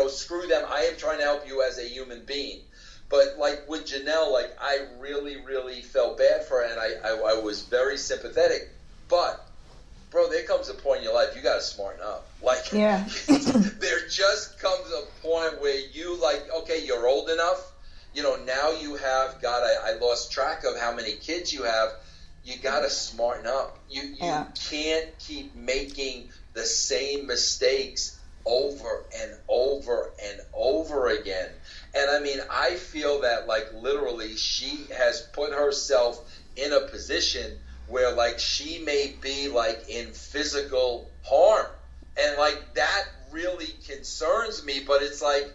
Screw them. I am trying to help you as a human being. But, like, with Janelle, like, I really, really felt bad for her, and I was very sympathetic. But, bro, there comes a point in your life you got to smarten up. Like, there just comes a point where you, like, okay, you're old enough. Now you have, God, I lost track of how many kids you have. You got to smarten up. You can't keep making the same mistakes over and over and over again. And I mean, I feel that, like, literally she has put herself in a position where, like, she may be, like, in physical harm. And, like, that really concerns me. But it's like,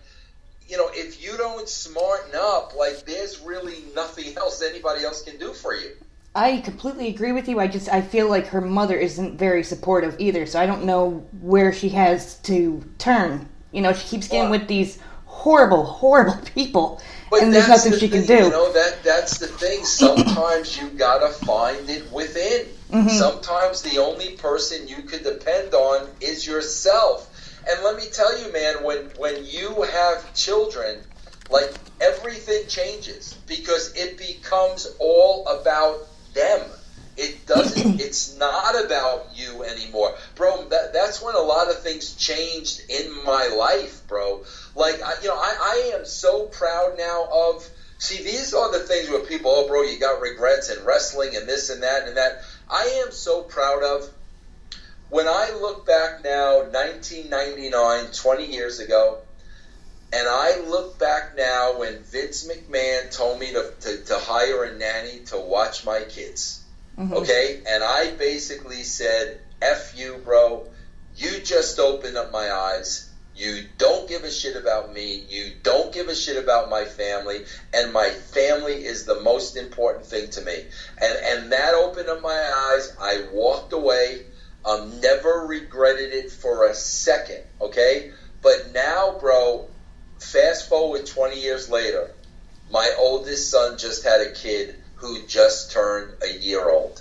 if you don't smarten up, like, there's really nothing else anybody else can do for you. I completely agree with you. I feel like her mother isn't very supportive either, so I don't know where she has to turn. She keeps getting with these horrible, horrible people, and there's nothing she can do. That's the thing. Sometimes you gotta find it within. Mm-hmm. Sometimes the only person you could depend on is yourself. And let me tell you, man, when you have children, like, everything changes because it becomes all about them. It doesn't. It's not about you anymore, bro. That's when a lot of things changed in my life, bro. Like, I am so proud now of. See, these are the things where people, oh, bro, you got regrets in wrestling and this and that and that. I am so proud of. When I look back now, 1999, 20 years ago, and I look back now when Vince McMahon told me to hire a nanny to watch my kids, okay? And I basically said, F you, bro. You just opened up my eyes. You don't give a shit about me. You don't give a shit about my family. And my family is the most important thing to me. And that opened up my eyes. I walked away. Never regretted it for a second, okay? But now, bro, fast forward 20 years later, my oldest son just had a kid who just turned a year old.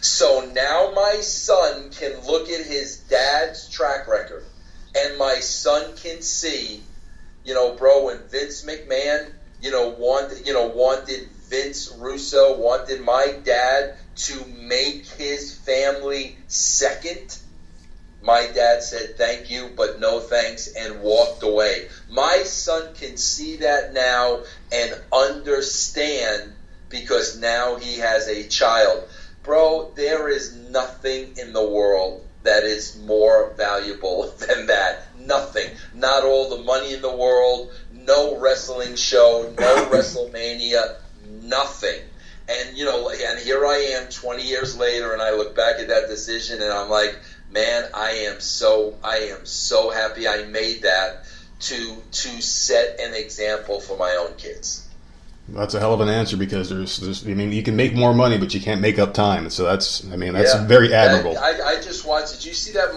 So now my son can look at his dad's track record, and my son can see, bro, when Vince McMahon, wanted Vince Russo, wanted my dad to make his family second, my dad said thank you, but no thanks, and walked away. My son can see that now and understand because now he has a child. Bro, there is nothing in the world that is more valuable than that. Nothing. Not all the money in the world, no wrestling show, no WrestleMania, nothing. And, and here I am 20 years later, and I look back at that decision, and I'm like, man, I am so happy I made that to set an example for my own kids. That's a hell of an answer because you can make more money, but you can't make up time. So that's very admirable. I just watched. Did you see that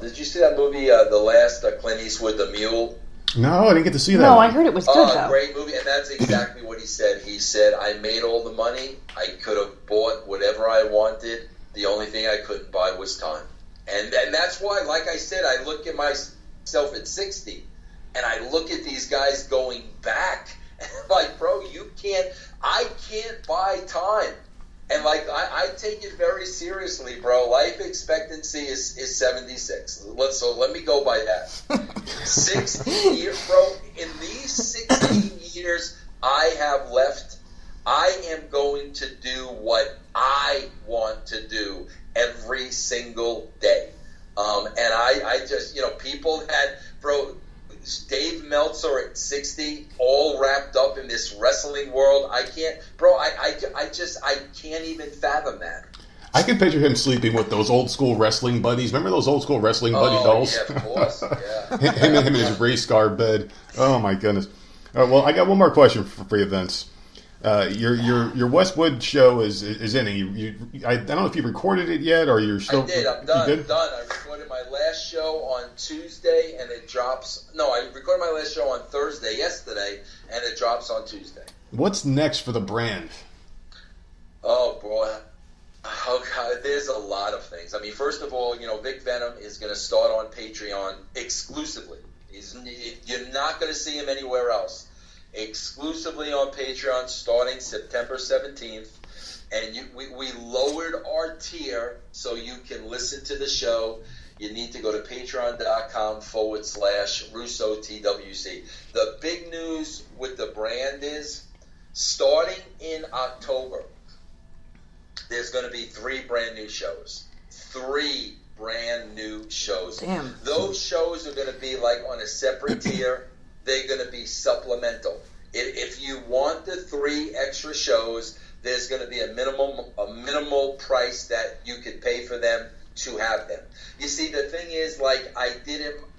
did you see that movie, the last Clint Eastwood, The Mule? No, I didn't get to see that. No, I heard it was good, though. Great movie, and that's exactly what he said. He said, I made all the money. I could have bought whatever I wanted. The only thing I couldn't buy was time. And that's why, like I said, I look at myself at 60, and I look at these guys going back, and I'm like, bro, I can't buy time. And like I take it very seriously, bro. Life expectancy is 76. So let me go by that. 16 years, bro. In these 16 years I have left, I am going to do what I want to do every single day. And I just, people had, bro, Dave Meltzer at 60, all wrapped up in this wrestling world. I can't, bro, I can't even fathom that. I can picture him sleeping with those old school wrestling buddies. Remember those old school wrestling buddy dolls? Yeah, of course. Yeah. him in his race car bed. Oh my goodness. Well, I got one more question for you, Vince. Your Westwood show is in. I don't know if you recorded it yet, or you're still. I did. I'm done. I'm done. I recorded my last show on Tuesday, and it drops. No, I recorded my last show on Thursday, yesterday, and it drops on Tuesday. What's next for the brand? Oh boy. Oh God, there's a lot of things. I mean, first of all, Vic Venom is going to start on Patreon exclusively. You're not going to see him anywhere else. Exclusively on Patreon starting September 17th. And we lowered our tier so you can listen to the show. You need to go to patreon.com/Russo TWC. The big news with the brand is starting in October, there's going to be 3 brand new shows. 3 brand new shows. Damn. Those shows are going to be like on a separate tier. They're going to be supplemental. If you want the 3 extra shows, there's going to be a minimal price that you could pay for them to have them. You see, the thing is, like,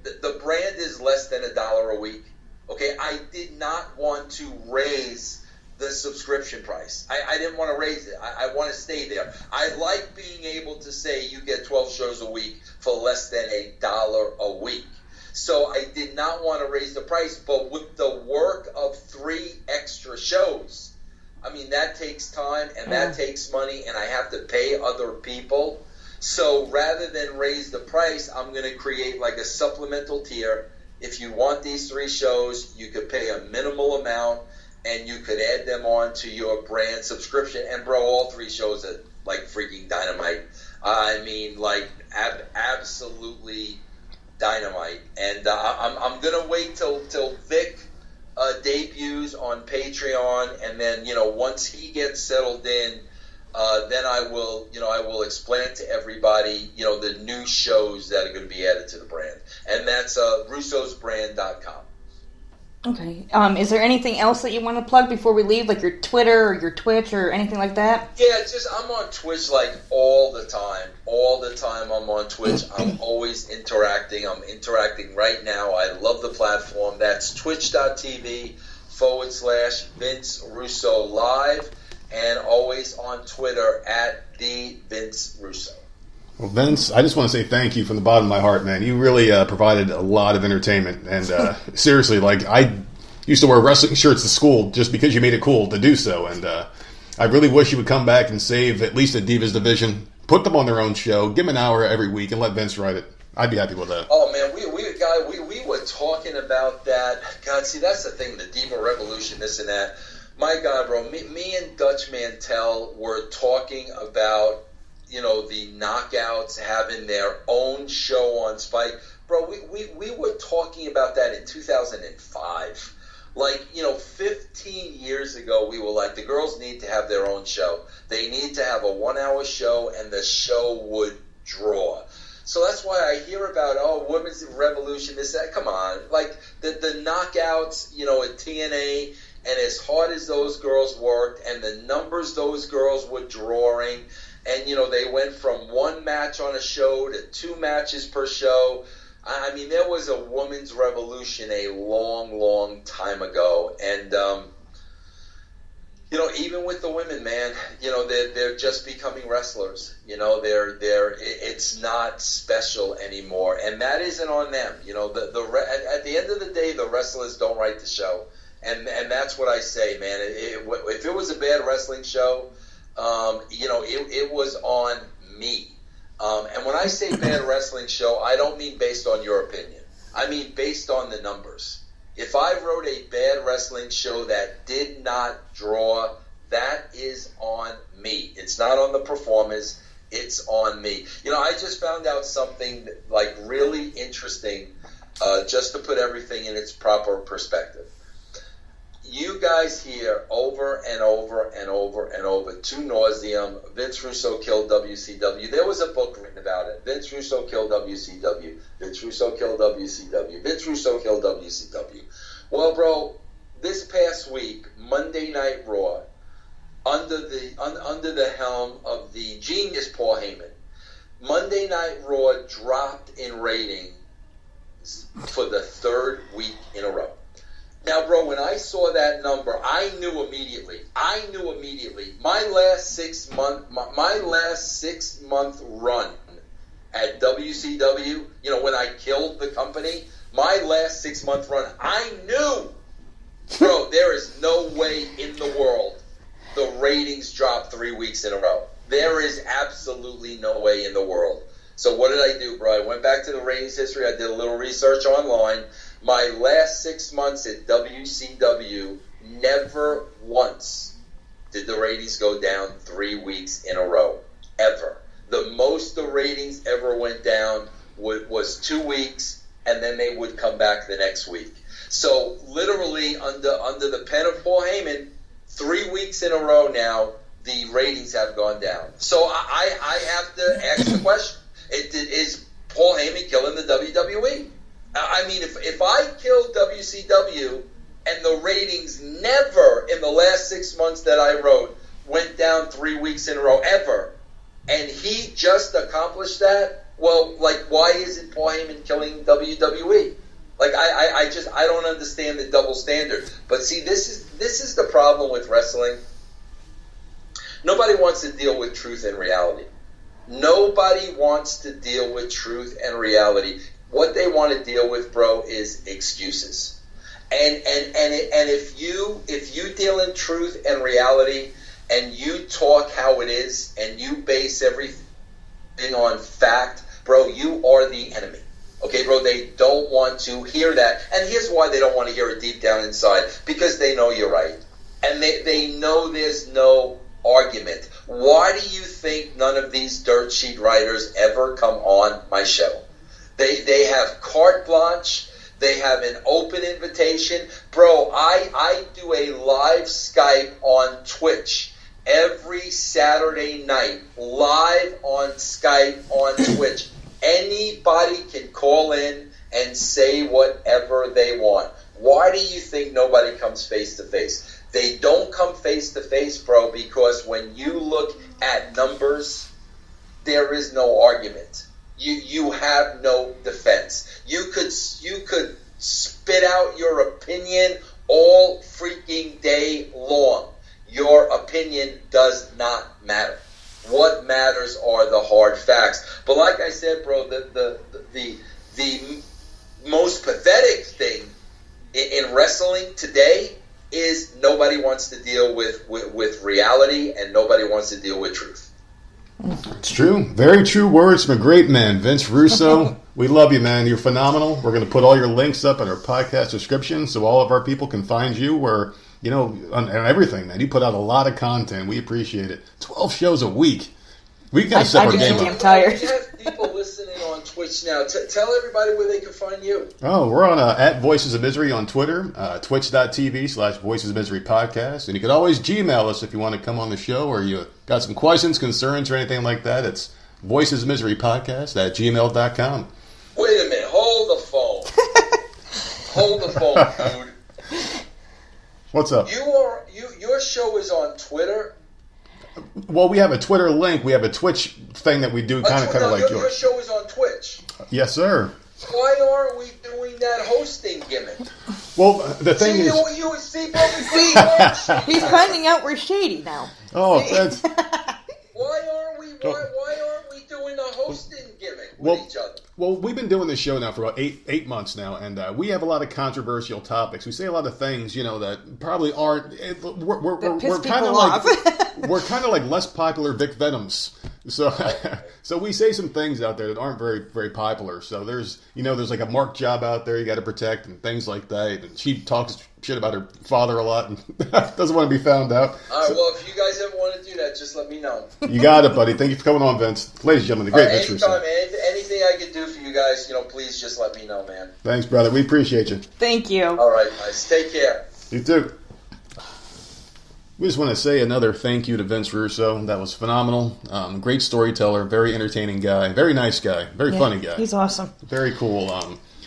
the brand is less than $1 a week. Okay, I did not want to raise the subscription price. I didn't want to raise it. I want to stay there. I like being able to say you get 12 shows a week for less than $1 a week. So I did not want to raise the price, but with the work of 3 extra shows, I mean, that takes time and that takes money, and I have to pay other people. So rather than raise the price, I'm going to create like a supplemental tier. If you want these 3 shows, you could pay a minimal amount, and you could add them on to your brand subscription. And bro, all 3 shows are like freaking dynamite. I mean, like absolutely dynamite. And I'm gonna wait till Vic debuts on Patreon, and then once he gets settled in, then I will explain to everybody the new shows that are going to be added to the brand, and that's russosbrand.com. Okay. Is there anything else that you want to plug before we leave, like your Twitter or your Twitch or anything like that? Yeah, it's just I'm on Twitch like all the time. All the time I'm on Twitch. I'm always interacting. I'm interacting right now. I love the platform. That's twitch.tv/Vince Russo Live, and always on Twitter at the Vince Russo. Well, Vince, I just want to say thank you from the bottom of my heart, man. You really provided a lot of entertainment. And seriously, like, I used to wear wrestling shirts to school just because you made it cool to do so. And I really wish you would come back and save at least the Divas division, put them on their own show, give them an hour every week, and let Vince write it. I'd be happy with that. Oh, man, we were talking about that. God, see, that's the thing, the Diva Revolution, this and that. My God, bro, me and Dutch Mantel were talking about the Knockouts having their own show on Spike. Bro, we were talking about that in 2005. Like, 15 years ago, we were like, the girls need to have their own show. They need to have a 1-hour show, and the show would draw. So that's why I hear about, Women's Revolution, this, that. Come on. Like, the Knockouts, at TNA, and as hard as those girls worked, and the numbers those girls were drawing, and, they went from one match on a show to 2 matches per show. I mean, there was a women's revolution a long, long time ago. And, even with the women, man, they're just becoming wrestlers. It's not special anymore. And that isn't on them. At the end of the day, the wrestlers don't write the show. And that's what I say, man. If it was a bad wrestling show, it was on me. And when I say bad wrestling show, I don't mean based on your opinion. I mean based on the numbers. If I wrote a bad wrestling show that did not draw, that is on me. It's not on the performers. It's on me. I just found out something like really interesting, just to put everything in its proper perspective. You guys hear over and over and over and over, to nauseam, Vince Russo killed WCW. There was a book written about it. Vince Russo killed WCW. Vince Russo killed WCW. Vince Russo killed WCW. Well, bro, this past week, Monday Night Raw, under the helm of the genius Paul Heyman, Monday Night Raw dropped in ratings for the 3rd week in a row. Now, bro, when I saw that number, I knew immediately. My last 6 month run at WCW, when I killed the company, my last 6 month run, I knew, bro, there is no way in the world the ratings drop 3 weeks in a row. There is absolutely no way in the world. So what did I do, bro? I went back to the ratings history. I did a little research online. My last 6 months at WCW, never once did the ratings go down 3 weeks in a row, ever. The most the ratings ever went down was 2 weeks, and then they would come back the next week. So literally under the pen of Paul Heyman, 3 weeks in a row now, the ratings have gone down. So I have to ask the question, is Paul Heyman killing the WWE? I mean, if I killed WCW and the ratings never in the last 6 months that I wrote went down 3 weeks in a row ever, and he just accomplished that, well, like, why isn't Paul Heyman killing WWE? Like, I don't understand the double standard. But see, this is the problem with wrestling. Nobody wants to deal with truth and reality. Nobody wants to deal with truth and reality. What they want to deal with, bro, is excuses. And if you deal in truth and reality, and you talk how it is, and you base everything on fact, bro, you are the enemy. Okay, bro, they don't want to hear that. And here's why they don't want to hear it deep down inside. Because they know you're right. And they know there's no argument. Why do you think none of these dirt sheet writers ever come on my show? They have carte blanche. They have an open invitation. Bro, I do a live Skype on Twitch every Saturday night. Live on Skype on Twitch. Anybody can call in and say whatever they want. Why do you think nobody comes face to face? They don't come face to face, bro, because when you look at numbers, there is no argument. You have no defense. You could spit out your opinion all freaking day long. Your opinion does not matter. What matters are the hard facts. But like I said, bro, the most pathetic thing in wrestling today is nobody wants to deal with reality, and nobody wants to deal with truth. It's true. Very true words from a great man, Vince Russo. We love you, man. You're phenomenal. We're going to put all your links up in our podcast description so all of our people can find you where, on everything, man. You put out a lot of content. We appreciate it. 12 shows a week. We got to step our game up. I'm tired. We have people listening on Twitch now. Tell everybody where they can find you. Oh, we're on at Voices of Misery on Twitter, twitch.tv/Voices of Misery Podcast. And you can always Gmail us if you want to come on the show or you got some questions, concerns, or anything like that. It's voicesmiserypodcast@gmail.com. Wait a minute. Hold the phone. Hold the phone, dude. What's up? Your show is on Twitter? Well, we have a Twitter link. We have a Twitch thing that we do kind of like yours. Your show is on Twitch. Yes, sir. Why aren't we doing that hosting gimmick? Well, the thing is... He's finding out we're shady now. Oh, that's... Why aren't we doing a hosting gimmick with each other? Well, we've been doing this show now for about eight months now, and we have a lot of controversial topics. We say a lot of things, that probably aren't. We're kind of like we're kind of like less popular Vic Venoms. So so we say some things out there that aren't very very popular. So there's like a Mark job out there you got to protect and things like that. And she talks shit about her father a lot and doesn't want to be found out. All right, well, if you guys ever want to do that, just let me know. You got it, buddy. Thank you for coming on, Vince. Ladies and gentlemen, the great Vince Russo. Anything I can do for you guys, please just let me know, man. Thanks, brother. We appreciate you. Thank you. All right, guys. Take care. You too. We just want to say another thank you to Vince Russo. That was phenomenal. Great storyteller, very entertaining guy, very nice guy, very funny guy. He's awesome. Very cool.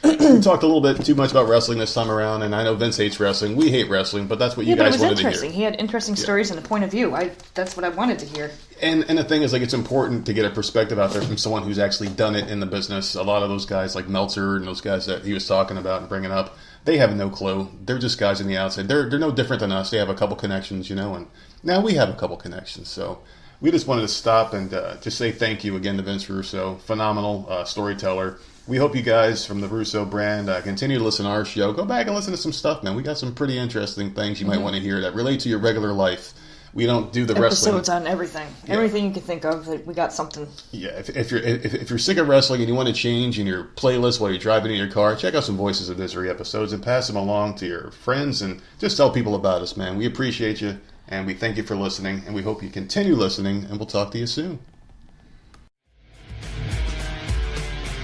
We talked a little bit too much about wrestling this time around, and I know Vince hates wrestling. We hate wrestling, but that's what you guys wanted to hear. He had interesting stories and a point of view. That's what I wanted to hear. And the thing is, it's important to get a perspective out there from someone who's actually done it in the business. A lot of those guys, like Meltzer and those guys that he was talking about and bringing up, they have no clue. They're just guys on the outside. They're no different than us. They have a couple connections, and now we have a couple connections. So we just wanted to stop and just say thank you again to Vince Russo. Phenomenal storyteller. We hope you guys from the Russo brand continue to listen to our show. Go back and listen to some stuff, man. We got some pretty interesting things you might want to hear that relate to your regular life. We don't do the wrestling. Episodes on everything. Yeah. Everything you can think of, we got something. Yeah, if you're sick of wrestling and you want to change in your playlist while you're driving in your car, check out some Voices of Misery episodes and pass them along to your friends and just tell people about us, man. We appreciate you, and we thank you for listening, and we hope you continue listening, and we'll talk to you soon.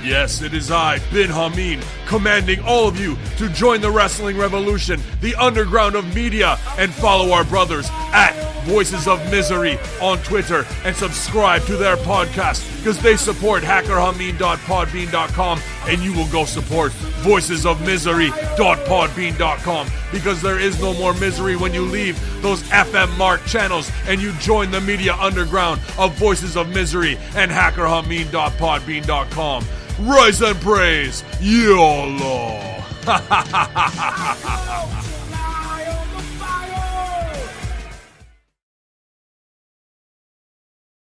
Yes, it is I, Bin Hameen, commanding all of you to join the wrestling revolution, the underground of media, and follow our brothers at Voices of Misery on Twitter and subscribe to their podcast because they support hackerhameen.podbean.com and you will go support voicesofmisery.podbean.com because there is no more misery when you leave those FM marked channels and you join the media underground of Voices of Misery and hackerhameen.podbean.com. Rise and praise, YOLO!